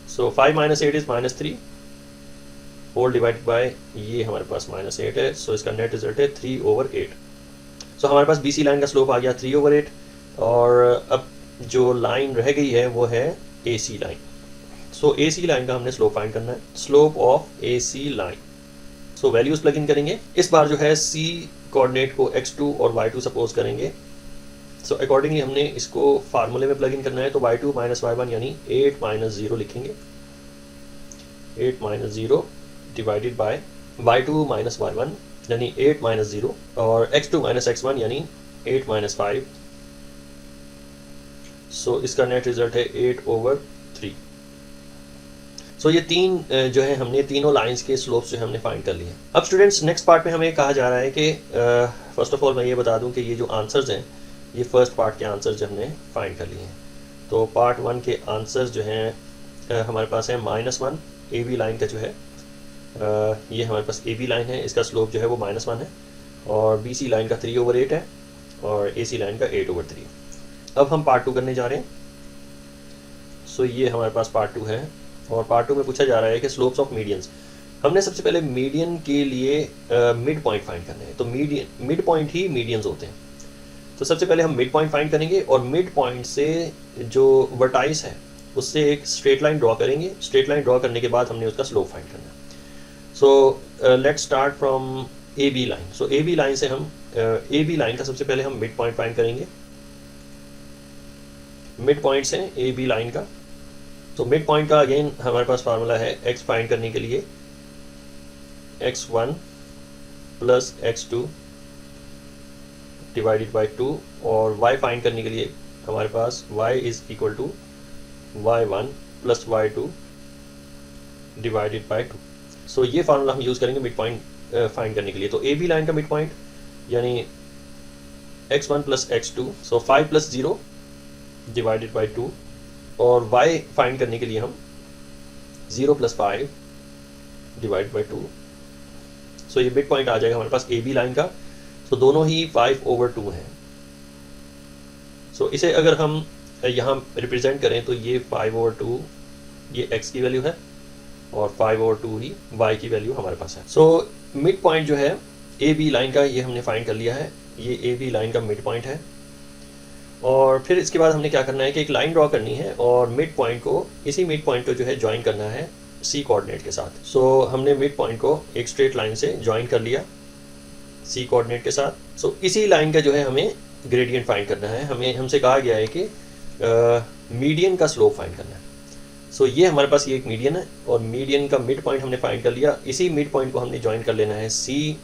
So 5 minus 8 is minus 3 whole divided by ये हमारे पास माइनस 8 है. सो इसका नेट रिजल्ट है 3/8. सो हमारे पास BC लाइन का स्लोप आ गया 3/8. और अब जो लाइन रह गई है वो है AC लाइन. सो AC लाइन का हमने स्लोप फाइंड करना है. Slope of AC line. So values plug in करेंगे. इस बार जो है C कोऑर्डिनेट को x2 और y2 सपोज करेंगे. सो अकॉर्डिंगली हमने इसको फार्मूले में प्लग इन करना है. तो y2 माइनस y1 यानी 8 माइनस 0 लिखेंगे. 8 minus 0 divided by y2 minus y1 यानी 8 माइनस 0 और x2 माइनस x1 यानी 8 माइनस 5. सो इसका नेट रिजल्ट है 8/3. सो ये तीन जो है हमने तीनों लाइंस के स्लोप्स जो है हमने फाइंड कर लिए हैं. अब स्टूडेंट्स नेक्स्ट पार्ट में हमें कहा जा रहा है कि फर्स्ट ऑफ ऑल मैं ये बता दूं कि ये जो आंसर्स हैं ये फर्स्ट पार्ट के आंसर्स जो हमने फाइंड कर लिए हैं. तो पार्ट 1 के आंसर्स जो हैं हमारे पास है -1. AB लाइन का जो है ये हमारे पास AB लाइन है, इसका स्लोप जो है वो -1 है. और BC लाइन का 3/8 है और AC लाइन का 8/3. अब हम पार्ट 2 करने जा रहे हैं. सो ये हमारे पास पार्ट 2 है और पार्ट 2 में पूछा जा रहा है कि स्लोप्स ऑफ मीडियंस. हमने सबसे पहले मीडियन के लिए मिड पॉइंट फाइंड करना है. तो मिड पॉइंट ही मीडियंस होते हैं. तो सबसे पहले हम मिड पॉइंट फाइंड करेंगे और मिड पॉइंट से जो वर्टाइस है उससे एक स्ट्रेट लाइन ड्रॉ करेंगे. स्ट्रेट लाइन ड्रॉ करने के बाद हमने उसका स्लोप फाइंड करना है. So let's start from AB line. So AB line से हम AB लाइन का सबसे पहले हम मिड पॉइंट फाइंड करेंगे. मिड पॉइंट से AB लाइन का. तो मिड पॉइंट का अगेन हमारे पास फार्मूला है x फाइंड करने के लिए x1 plus x2 divided by 2 और y फाइंड करने के लिए हमारे पास y is equal to y1 plus y2 divided by 2. So ये फार्मूला हम यूज़ करेंगे मिड पॉइंट फाइंड करने के लिए. तो AB लाइन का मिड पॉइंट यानी x1 plus x2. So 5 plus 0 divided by 2 और y फाइंड करने के लिए हम 0 प्लस 5 डिवाइड बाय 2. सो ये मिड पॉइंट आ जाएगा हमारे पास AB लाइन का. तो दोनों ही 5/2 हैं. सो इसे अगर हम यहाँ रिप्रेजेंट करें तो ये 5/2 ये x की वैल्यू है और 5/2 ही y की वैल्यू हमारे पास है. सो मिड पॉइंट जो है AB लाइन का ये हमने फाइंड कर लिया है. ये AB लाइन का मिड पॉइंट है. और फिर इसके बाद हमने क्या करना है कि एक लाइन ड्रॉ करनी है और मिड पॉइंट को इसी मिड पॉइंट को जो है ज्वाइन करना है C कोऑर्डिनेट के साथ. सो हमने मिड पॉइंट को एक स्ट्रेट लाइन से ज्वाइन कर लिया C कोऑर्डिनेट के साथ. सो इसी लाइन का जो है हमें ग्रेडियंट फाइंड करना है. हमसे कहा गया है कि मीडियन का स्लोप फाइंड करना है. सो ये हमारे पास ये एक मीडियन है और मीडियन का मिड पॉइंट हमने फाइंड कर लिया. इसी मिड पॉइंट को हमने ज्वाइन कर लेना है C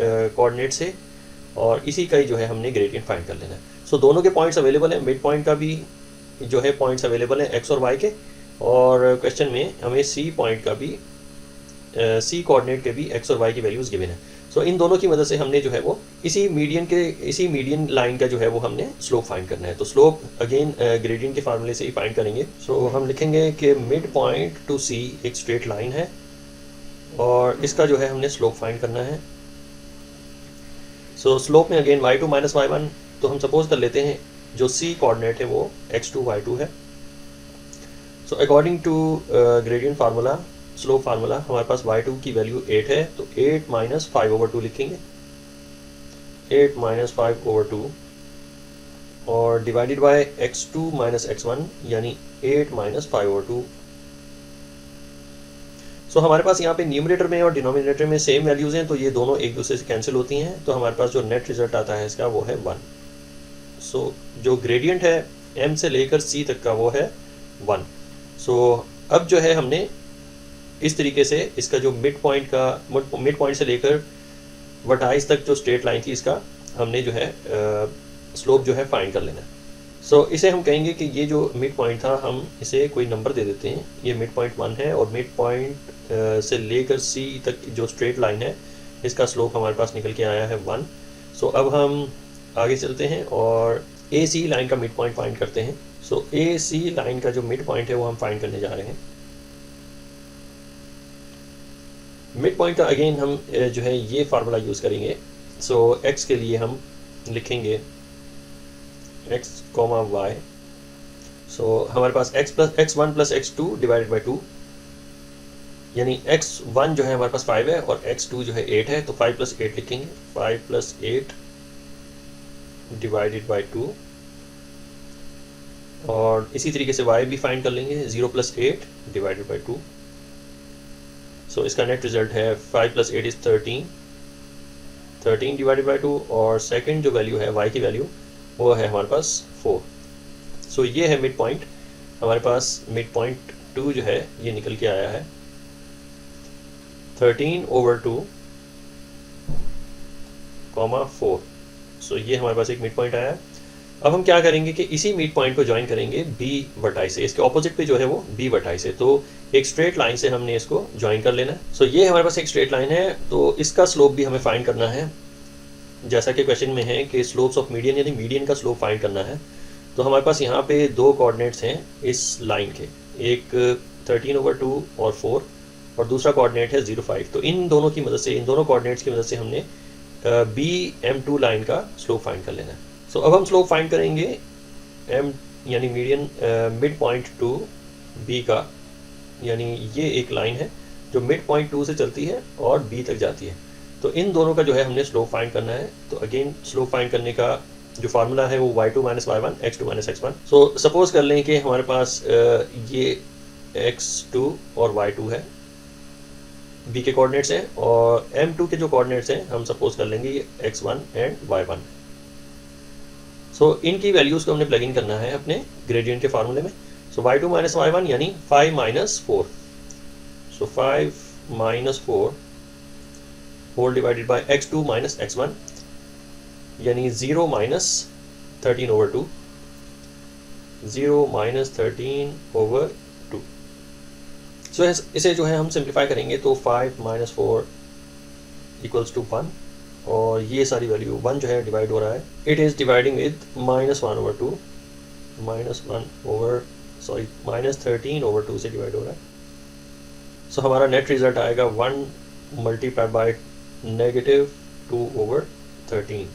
कोऑर्डिनेट से और इसी का ही जो है हमने ग्रेडियंट फाइंड कर लेना है. सो दोनों के पॉइंट्स अवेलेबल हैं. मिड पॉइंट का भी जो है पॉइंट्स अवेलेबल हैं x और y के. और क्वेश्चन में हमें C पॉइंट का भी C कोऑर्डिनेट के भी x और y की वैल्यूज़ गिवन है. सो इन दोनों की मदद से हमने जो है वो इसी मीडियन लाइन का जो है वो हमने स्लोप फाइंड करना है. तो स्लोप अगेन ग्रेडियंट के फार्मूले से ही फाइंड करेंगे. सो हम लिखेंगे कि मिड पॉइंट टू C एक स्ट्रेट लाइन है और इसका जो है हमने स्लोप फाइंड करना है. सो स्लोप में अगेन y2 माइनस y1. तो हम सपोज कर लेते हैं जो C कोऑर्डिनेट है वो x2 y2 है. So according to gradient formula slope formula हमारे पास y2 की वैल्यू 8 है. तो 8 माइनस 5/2 लिखेंगे. 8 माइनस 5/2 और divided by x2 minus x1 यानी 8 माइनस 5/2. सो हमारे पास यहाँ पे न्यूमरेटर में और डिनोमिनेटर में सेम वैल्यूज़ हैं. तो ये दोनों एक दूसरे से कैंसिल होती हैं. तो हमारे पास जो नेट रिजल्ट आता है इसका वो है 1. सो जो ग्रेडियंट है m से लेकर C तक का वो है 1. सो अब जो है हमने इस तरीके से इसका जो मिड पॉइंट से लेकर वर्टाइस तक जो स्ट्रेट लाइन थी इसका हमने जो है स्लोप जो है फाइंड कर लेना है. सो इसे हम कहेंगे कि ये जो मिड पॉइंट था हम इसे कोई नंबर दे देते हैं. ये मिड पॉइंट 1 है और मिड पॉइंट से लेकर C तक जो स्ट्रेट लाइन है इसका स्लोप हमारे पास निकल के आया है 1. सो अब हम आगे चलते हैं और AC लाइन का मिड पॉइंट फाइंड करते हैं. सो AC लाइन का जो मिड पॉइंट है वो हम फाइंड करने जा रहे हैं. मिड पॉइंट का अगेन हम जो है ये फार्मूला यूज़ करेंगे. सो x के लिए हम लिखेंगे x कॉमा y। सो हमारे पास x1 plus x2 divided by 2, यानी x1 जो है हमारे पास 5 है और x2 जो है 8 है, तो 5 प्लस 8 लिखेंगे, 5 प्लस 8 डिवाइडेड बाई 2। और इसी तरीके से y भी फाइंड कर लेंगे, 0 प्लस 8 डिवाइडेड बाई 2। सो इसका नेट रिजल्ट है 5 प्लस 8 इज़ 13 डिवाइडेड बाई 2, और सेकंड जो वैल्यू है y की वैल्यू वो है हमारे पास 4। सो ये है मिड पॉइंट, हमारे पास मिड पॉइंट 2 जो है ये निकल के आया है 13/2, 4। सो ये हमारे पास एक मिड पॉइंट आया है। अब हम क्या करेंगे कि इसी मिड पॉइंट को ज्वाइन करेंगे बी वर्टाई से, इसके ऑपोजिट पे जो है वो बी वर्टाई से, तो एक स्ट्रेट लाइन से हमने इसको ज्वाइन कर लेना है। सो ये हमारे पास एक स्ट्रेट लाइन है, तो इसका स्लोप भी हमें फाइंड करना है, जैसा कि क्वेश्चन में है कि स्लोप्स ऑफ मीडियन यानी मीडियन का स्लोप फाइंड करना है। तो हमारे पास यहाँ पे दो कोऑर्डिनेट्स हैं इस लाइन के, एक 13/2 और 4, और दूसरा कोऑर्डिनेट है 0, 5। तो इन दोनों की मदद से, इन दोनों कोऑर्डिनेट्स की मदद से हमने BM2 लाइन का स्लोप फाइंड कर लेना है। सो अब हम स्लोप फाइंड करेंगे M यानी median mid point two B का, यानी ये एक लाइन है जो मिड पॉइंट 2 से चलती है और B तक जाती है। तो इन दोनों का जो है हमने स्लोप फाइंड करना है। तो अगेन स्लोप फाइंड करने का जो फार्मूला है वो y2 - y1 x2 - x1। So suppose कर लें कि हमारे पास ये x2 और y2 है, B के कोऑर्डिनेट्स हैं, और M2 के जो कोऑर्डिनेट्स हैं हम सपोज कर लेंगे ये x1 एंड y1। सो इनकी वैल्यूज़ को हमने प्लग इन करना है अपने ग्रेडियंट के फार्मूले में। सो y2 - y1 यानी 5 - 4। सो 5 - 4 whole divided by x2 - x1, यानी 0 - 13/2, 0 - 13/2। सो इसे जो है हम सिंप्लीफाई करेंगे तो 5 - 4 इक्वल्स टू 1, और ये सारी वैल्यू 1 जो है डिवाइड हो रहा है, इट इज़ डिवाइडिंग विद -1/2, -13/2 से डिवाइड हो रहा है। सो हमारा नेट रिजल्ट आएगा 1 मल्टीप्लाइड बाय -2/13।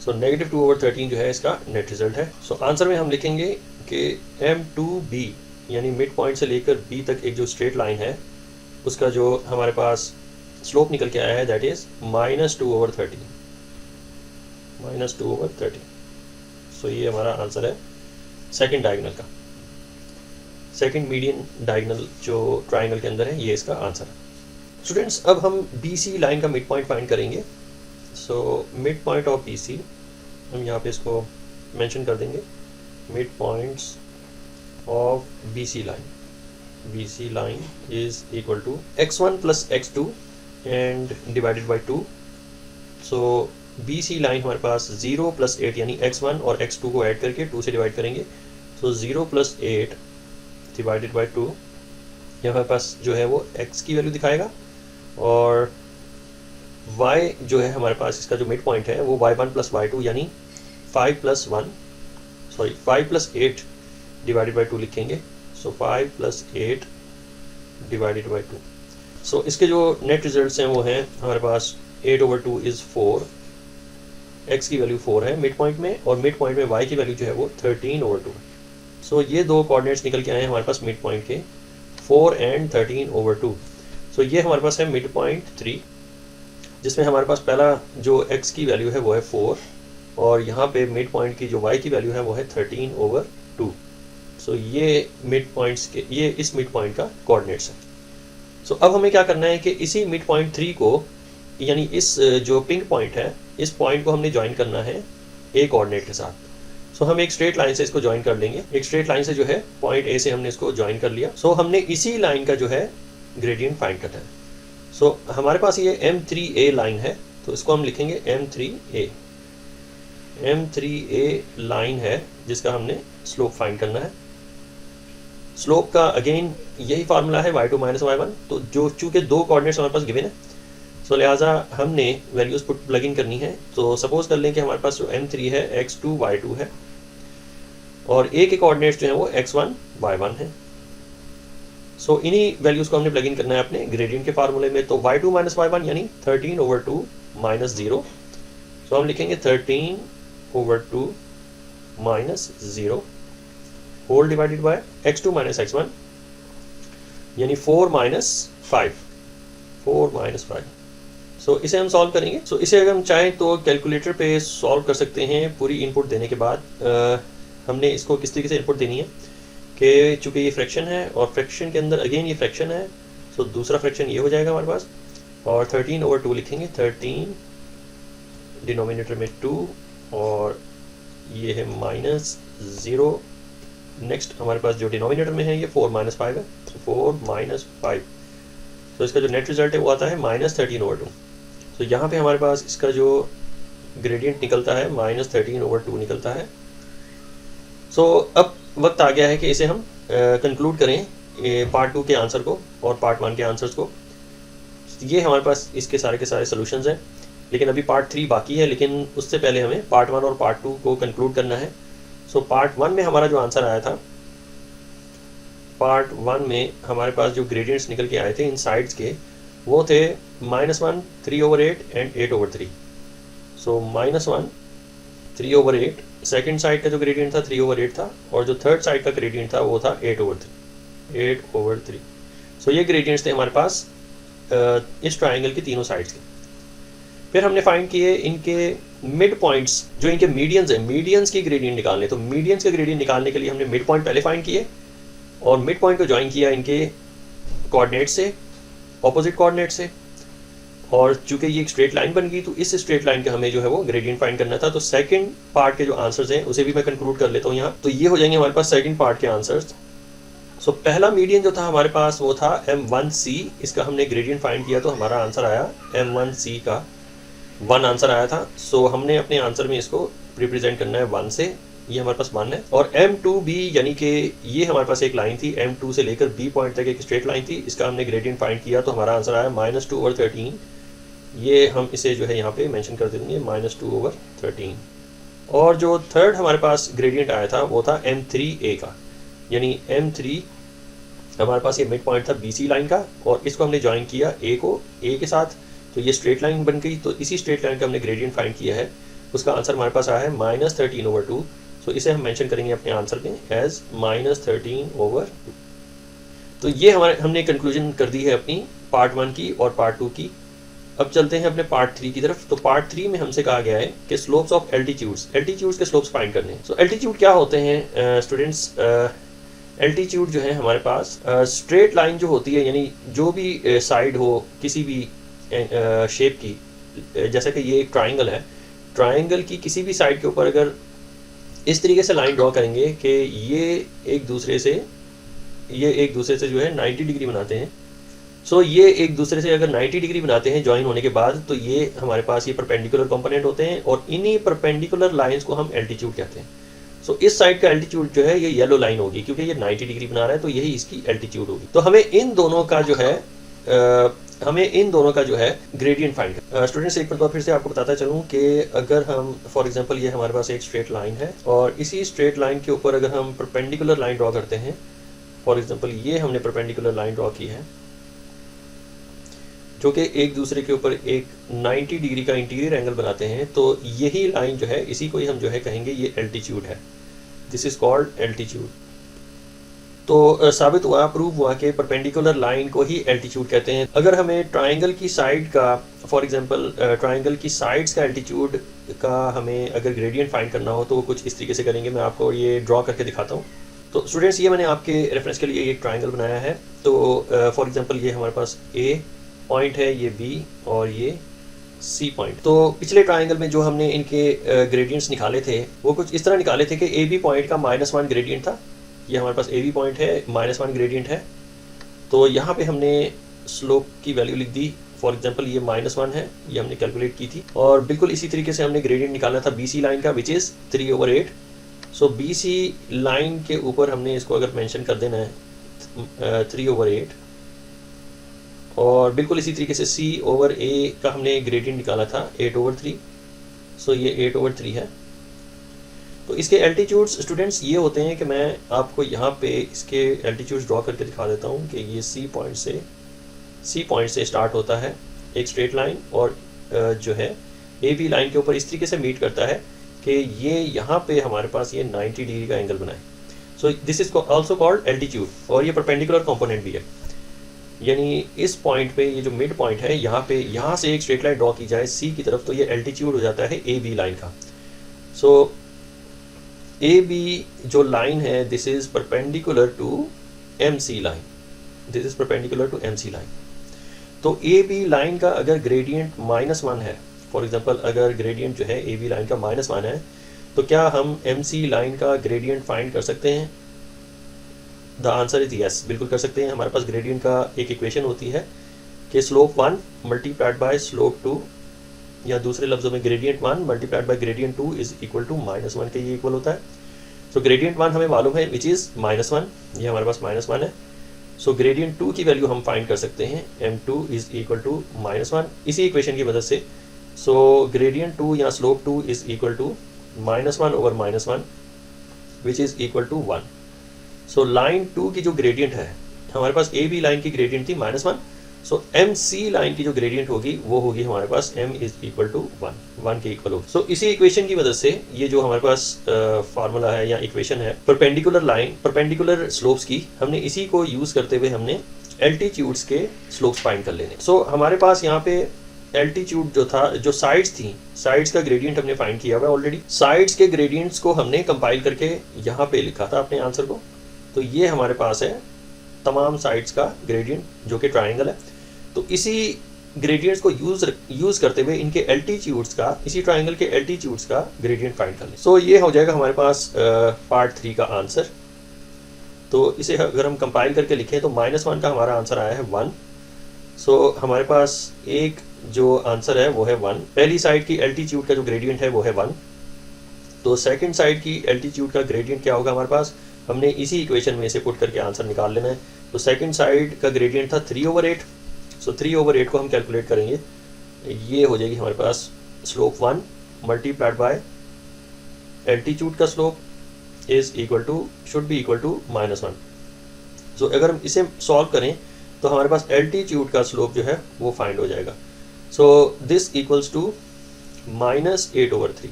सो -2/13 जो है इसका नेट रिजल्ट है। सो आंसर में हम लिखेंगे कि M2B यानी मिड पॉइंट से लेकर B तक एक जो स्ट्रेट लाइन है उसका जो हमारे पास स्लोप निकल के आया है दैट इज़ -2/13, -2/13। सो ये हमारा आंसर है सेकंड डायगोनल का, सेकंड मीडियन डायगोनल जो ट्राइंगल के अंदर है, ये इसका आंसर है। स्टूडेंट्स अब हम BC लाइन का मिड पॉइंट फाइंड करेंगे। So mid point of BC हम यहाँ पे इसको मेंशन कर देंगे, mid points of BC line is equal to x1 plus x2 and divided by 2। so BC line हमारे पास 0 plus 8 यानी x1 और x2 को ऐड करके 2 से डिवाइड करेंगे। so 0 plus 8 divided by 2, यहाँ हमारे पास जो है वो x की वैल्यू दिखाएगा, और y जो है हमारे पास इसका जो मिड पॉइंट है वो y1 plus y2 यानी 5 plus 8 डिवाइडेड बाई 2 लिखेंगे। सो 5 + 8 डिवाइडेड बाई 2। सो इसके जो नेट रिजल्ट्स हैं वो हैं हमारे पास 8/2 इज़ 4, x की वैल्यू 4 है मिड पॉइंट में, और मिड पॉइंट में y की वैल्यू जो है वो 13/2। सो ये दो कोऑर्डिनेट्स निकल के आए हैं हमारे पास मिड पॉइंट के, 4 एंड 13/2। सो ये हमारे पास है मिड पॉइंट 3, जिसमें हमारे पास पहला जो x की वैल्यू है वो है 4, और यहाँ पे मिड पॉइंट की जो y की वैल्यू है वो है 13/2। सो ये मिड पॉइंट्स के, ये इस मिड पॉइंट का कोऑर्डिनेट्स है। सो अब हमें क्या करना है कि इसी मिड पॉइंट 3 को, यानी इस जो पिंक पॉइंट है, इस पॉइंट को हमने ज्वाइन करना है ए कोऑर्डिनेट के साथ। सो हम एक स्ट्रेट लाइन से इसको ज्वाइन कर लेंगे, एक स्ट्रेट लाइन से जो है पॉइंट ए से हमने इसको ज्वाइन कर लिया। सो हमने इसी लाइन का जो है ग्रेडियंट फाइंड करना है। सो हमारे पास ये M3A लाइन है, तो इसको हम लिखेंगे M3A लाइन है जिसका हमने स्लोप फाइंड करना है। स्लोप का अगेन यही फार्मूला है y2 - y1। तो जो चूँकि दो कोऑर्डिनेट्स हमारे पास गिवन है, सो लिहाजा हमने वैल्यूज़ पुट प्लग इन करनी है। तो सपोज कर लें कि हमारे पास जो M3 है x2 y2 है, और a के कोऑर्डिनेट्स जो हैं वो x1 y1 है। सो इन्हीं वैल्यूज़ को हमने प्लग इन करना है अपने ग्रेडियंट के फार्मूले में। तो y2 - y1 यानी 13/2 - 0। सो हम लिखेंगे 13/2 minus 0 whole divided by x2 minus x1 यानी 4 माइनस 5 सो इसे हम सॉल्व करेंगे। सो इसे अगर हम चाहें तो कैलकुलेटर पे सॉल्व कर सकते हैं। पूरी इनपुट देने के बाद हमने इसको किस तरीके से इनपुट देनी है कि चूँकि ये फ्रैक्शन है और फ्रैक्शन के अंदर अगेन ये फ्रैक्शन है, सो दूसरा फ्रैक्शन ये हो जाएगा हमारे पास, और 13/2 लिखेंगे। 13 डिनोमिनेटर में 2 और ये है माइनस 0। नेक्स्ट हमारे पास जो डिनोमिनेटर में है ये 4 माइनस 5 है, 4 माइनस 5। तो इसका जो नेट रिजल्ट है वो आता है माइनस 13/2। तो यहाँ पे हमारे पास इसका जो ग्रेडियंट निकलता है माइनस 13/2 निकलता है। सो अब वक्त आ गया है कि इसे हम कंक्लूड करें पार्ट 2 के आंसर को और पार्ट 1 के आंसर्स को। ये हमारे पास इसके सारे के सारे सॉल्यूशंस हैं, लेकिन अभी पार्ट 3 बाकी है, लेकिन उससे पहले हमें पार्ट 1 और पार्ट 2 को कंक्लूड करना है। सो पार्ट 1 में हमारा जो आंसर आया था, पार्ट 1 में हमारे पास जो ग्रेडियंट्स निकल के आए थे इन साइड्स के वो थे -1 3/8 एंड 8/3। सो -1 3/8, सेकेंड साइड का जो ग्रेडियंट था 3/8 था, और जो थर्ड साइड का ग्रेडियंट था वो था 8/3। सो ये ग्रेडियंट्स थे हमारे पास इस ट्राइंगल की तीनों साइड्स के। फिर हमने फाइंड किए इनके मिड पॉइंट्स, जो इनके मीडियंस हैं, मीडियंस की ग्रेडियंट निकालने। तो मीडियंस के ग्रेडियंट निकालने के लिए हमने मिड पॉइंट पहले फाइंड किए और मिड पॉइंट को ज्वाइन किया इनके कोऑर्डिनेट से, ऑपोजिट कोऑर्डिनेट से, और चूंकि ये एक स्ट्रेट लाइन बन गई तो इस स्ट्रेट लाइन का हमें जो है वो ग्रेडियंट फाइंड करना था। तो सेकंड पार्ट के जो आंसर्स हैं उसे भी मैं कंक्लूड कर लेता हूँ यहाँ। तो ये हो जाएंगे हमारे पास सेकंड पार्ट के आंसर्स। सो पहला मीडियन जो था हमारे पास वो था M1C। इसका हमने ग्रेडियंट फाइंड किया तो हमारा आंसर आया M1C का 1 आंसर आया था। सो हमने अपने आंसर में इसको रिप्रेजेंट करना है 1 से, ये हमारे पास 1 है। और M2B यानी कि ये हमारे पास एक लाइन थी, M2 से लेकर B पॉइंट तक एक स्ट्रेट लाइन थी, इसका हमने ग्रेडियंट फाइंड किया तो हमारा आंसर आया -2/13। ये हम इसे जो है यहाँ पे मेंशन कर देंगे -2/13। और जो थर्ड हमारे पास ग्रेडियंट आया था वो था M3A का, यानी M3 हमारे पास ये मिड पॉइंट था BC लाइन का, और इसको हमने ज्वाइन किया A को A के साथ, तो ये स्ट्रेट लाइन बन गई। तो इसी स्ट्रेट लाइन का हमने ग्रेडियंट फाइंड किया है, उसका आंसर हमारे पास आया है -13/2। तो इसे हम मेंशन करेंगे अपने आंसर में एज -13/2। तो ये हमने कंक्लूजन कर दी है अपनी पार्ट 1 की और पार्ट 2 की। अब चलते हैं अपने पार्ट 3 की तरफ। तो पार्ट 3 में हमसे कहा गया है कि स्लोप्स ऑफ एल्टीट्यूड्स के स्लोप्स फाइंड करने हैं। सो एल्टीट्यूड क्या होते हैं स्टूडेंट्स? एल्टीट्यूड जो है हमारे पास स्ट्रेट लाइन जो होती है, यानी जो भी साइड हो किसी भी शेप की, जैसे कि ये एक ट्राइंगल है, ट्राइंगल की किसी भी साइड के ऊपर अगर इस तरीके से लाइन ड्रॉ करेंगे कि ये एक दूसरे से जो है 90 डिग्री बनाते हैं। सो ये एक दूसरे से अगर 90 डिग्री बनाते हैं ज्वाइन होने के बाद, तो ये हमारे पास ये परपेंडिकुलर कंपोनेंट होते हैं, और इन्हीं परपेंडिकुलर लाइंस को हम एल्टीट्यूड कहते हैं। सो इस साइड का एल्टीट्यूड जो है ये येलो लाइन होगी, क्योंकि ये 90 डिग्री बना रहा है, तो यही इसकी एल्टीट्यूड होगी। तो हमें इन दोनों का जो है ग्रेडियंट फाइंड करना। स्टूडेंट्स एक बार फिर से आपको बताता चलूँ कि अगर हम फॉर एग्जांपल ये हमारे पास एक स्ट्रेट लाइन है, और इसी स्ट्रेट लाइन के ऊपर अगर हम परपेंडिकुलर लाइन ड्रॉ करते हैं, फॉर एग्जांपल ये हमने परपेंडिकुलर लाइन ड्रॉ की है जो कि एक दूसरे के ऊपर एक 90 डिग्री का इंटीरियर एंगल बनाते हैं, तो यही लाइन जो है इसी को ही हम जो है कहेंगे ये एल्टीट्यूड है। This is called altitude. तो साबित हुआ, प्रूव हुआ कि परपेंडिकुलर लाइन को ही एल्टीट्यूड कहते हैं। अगर हमें ट्राइंगल की साइड का, फॉर एग्जांपल ट्राइंगल की साइड्स का एल्टीट्यूड का हमें अगर ग्रेडियंट फाइंड करना हो तो वो कुछ इस तरीके से करेंगे। मैं आपको ये ड्रॉ करके दिखाता हूँ। तो स्टूडेंट्स ये मैंने आपके रेफरेंस के लिए एक ट्राइंगल बनाया है। तो फॉर एग्जांपल ये हमारे पास A पॉइंट है, ये B और ये C पॉइंट। तो पिछले ट्राइंगल में जो हमने इनके ग्रेडियंट्स निकाले थे वो कुछ इस तरह निकाले थे कि AB पॉइंट का -1 ग्रेडियंट था। ये हमारे पास AB पॉइंट है, -1 ग्रेडियंट है। तो यहाँ पे हमने स्लोप की वैल्यू लिख दी। फॉर एग्जांपल ये -1 है, ये हमने कैलकुलेट की थी। और बिल्कुल इसी तरीके से हमने ग्रेडियंट निकालना था BC लाइन का, which is 3/8। So BC line के ऊपर हमने इसको अगर मेंशन कर देना है 3/8, और बिल्कुल इसी तरीके से C/A का हमने ग्रेडियंट निकाला था 8/3। सो ये 8/3 है। तो इसके एल्टीट्यूड्स स्टूडेंट्स ये होते हैं कि मैं आपको यहाँ पे इसके एल्टीट्यूड्स ड्रॉ करके दिखा देता हूँ कि ये C पॉइंट से स्टार्ट होता है एक स्ट्रेट लाइन, और जो है AB लाइन के ऊपर इस तरीके से मीट करता है कि ये यहाँ पे हमारे पास ये 90 डिग्री का एंगल बनाए। So this is also called altitude, और ये परपेंडिकुलर कंपोनेंट भी है, यानी इस पॉइंट पे ये जो मिड पॉइंट है यहाँ पे, यहाँ से एक स्ट्रेट लाइन ड्रॉ की जाए सी की तरफ, तो ये एल्टीट्यूड हो जाता है ए बी लाइन का। सो ए बी जो लाइन है this is perpendicular to M C line, this is perpendicular to M C line. तो ए बी लाइन का अगर ग्रेडियंट -1 है, फॉर एग्जांपल अगर ग्रेडियंट जो है ए बी लाइन का -1 है, तो क्या हम एम सी लाइन का ग्रेडियंट फाइंड कर सकते हैं? द आंसर इज यस, बिल्कुल कर सकते हैं। हमारे पास ग्रेडियंट का एक इक्वेशन होती है कि स्लोप 1 मल्टीप्लाइड बाय स्लोप 2, या दूसरे लफ्जों में gradient 1 multiplied by gradient 2 is equal to -1 के ये इक्वल होता है। सो ग्रेडियंट 1 हमें मालूम है विच इज़ -1, ये हमारे पास -1 है। सो ग्रेडियंट 2 की वैल्यू हम फाइंड कर सकते हैं, m2 इज इक्वल टू -1 इसी इक्वेशन की मदद से। सो ग्रेडियंट 2 या slope 2 is equal to -1 over -1 which is equal to 1। So line 2 की जो ग्रेडियंट है, हमारे पास ए बी लाइन की ग्रेडियंट थी -1, सो एम सी लाइन की जो ग्रेडियंट होगी वो होगी हमारे पास m इज इक्वल टू 1 के इक्वल होगी। सो इसी इक्वेशन की मदद से ये जो हमारे पास फार्मूला है या इक्वेशन है परपेंडिकुलर लाइन, परपेंडिकुलर स्लोप्स की, हमने इसी को यूज करते हुए हमने एल्टीट्यूड्स के स्लोप्स फाइंड कर लेने। सो हमारे पास यहाँ पे एल्टीट्यूड जो था, जो साइड्स थी, साइड्स का ग्रेडियंट हमने फाइंड किया हुआ ऑलरेडी। साइड्स के ग्रेडियंट्स को हमने कंपाइल करके यहाँ पे लिखा था अपने आंसर को। तो ये हमारे पास है तमाम साइड्स का ग्रेडियंट जो कि ट्राइंगल है। तो इसी ग्रेडियंट्स को यूज करते हुए इनके एल्टीट्यूड्स का, इसी ट्राइंगल के एल्टीट्यूड्स का ग्रेडियंट फाइंड कर लें। सो ये हो जाएगा हमारे पास पार्ट 3 का आंसर। तो इसे अगर हम कंपाइल करके लिखें तो -1 का हमारा आंसर आया है 1। सो हमारे पास एक जो आंसर है वो है 1। पहली साइड की एल्टीट्यूड का जो ग्रेडियंट है वो है 1। तो सेकंड साइड की एल्टीट्यूड का ग्रेडियंट क्या होगा हमारे पास, हमने इसी इक्वेशन में से पुट करके आंसर निकाल लेना है। तो सेकंड साइड का ग्रेडियंट था 3/8। सो 3/8 को हम कैलकुलेट करेंगे, ये हो जाएगी हमारे पास स्लोप 1 मल्टीप्लाइड बाय एल्टीट्यूड का slope is equal to, should be equal to -1। So अगर हम इसे सॉल्व करें तो हमारे पास एल्टीट्यूड का स्लोप जो है वो फाइंड हो जाएगा। सो दिस इक्वल्स टू -8/3,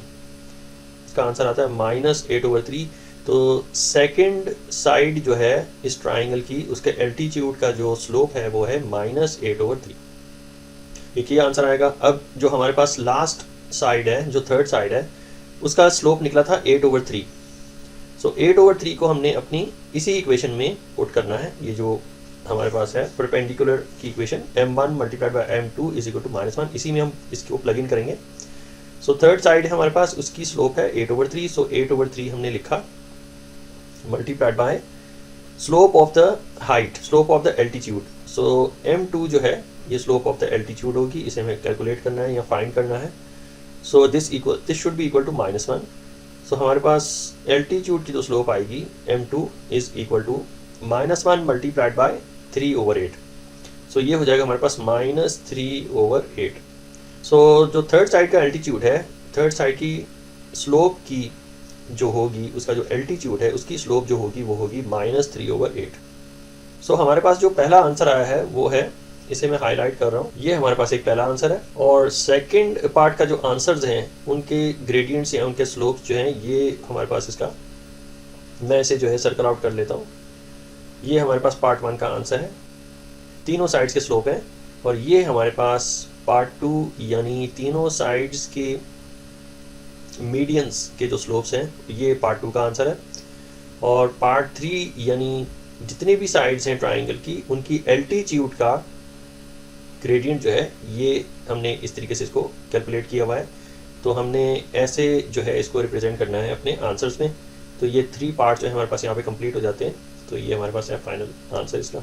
इसका आंसर आता है -8/3। तो सेकंड साइड जो है इस ट्राइंगल की, उसके एल्टीट्यूड का जो स्लोप है वो है -8/3, एक ये आंसर आएगा। अब जो हमारे पास लास्ट साइड है, जो थर्ड साइड है, उसका स्लोप निकला था 8/3। सो 8/3 को हमने अपनी इसी इक्वेशन में पुट करना है, ये जो हमारे पास है परपेंडिकुलर की equation m1 multiplied by m2 is equal to -1, इसी में हम इसको प्लग इन करेंगे। सो थर्ड साइड है हमारे पास, उसकी स्लोप है 8/3। सो 8/3 हमने लिखा multiplied by slope of the height, slope of the altitude. So m2 जो है ये स्लोप ऑफ द एल्टीट्यूड होगी, इसे हमें कैलकुलेट करना है या फाइंड करना है। So this should be equal to -1। So हमारे पास एल्टीट्यूड की जो स्लोप आएगी m2 is equal to -1 multiplied by 3/8। So ये हो जाएगा हमारे पास -3/8। सो जो थर्ड साइड का एल्टीट्यूड है, थर्ड साइड की स्लोप की जो होगी, उसका जो एल्टीट्यूड है उसकी स्लोप जो होगी वो होगी -3/8। सो हमारे पास जो पहला आंसर आया है वो है, इसे मैं हाईलाइट कर रहा हूँ, ये हमारे पास एक पहला आंसर है। और सेकंड पार्ट का जो आंसर्स हैं उनके ग्रेडियंट्स या उनके स्लोप्स जो हैं, ये हमारे पास इसका, मैं इसे जो है सर्कल आउट कर लेता हूँ। ये हमारे पास पार्ट 1 का आंसर है, तीनों साइड्स के स्लोप हैं। और ये हमारे पास पार्ट 2 यानी तीनों साइड्स के मीडियंस के जो स्लोप्स हैं, ये पार्ट 2 का आंसर है। और पार्ट 3 यानी जितने भी साइड्स हैं ट्राइंगल की, उनकी एल्टीट्यूड का ग्रेडियंट जो है, ये हमने इस तरीके से इसको कैलकुलेट किया हुआ है। तो हमने ऐसे जो है इसको रिप्रेजेंट करना है अपने आंसर्स में। तो ये 3 पार्ट जो है हमारे पास यहाँ पे कंप्लीट हो जाते हैं। तो ये हमारे पास है फाइनल आंसर इसका।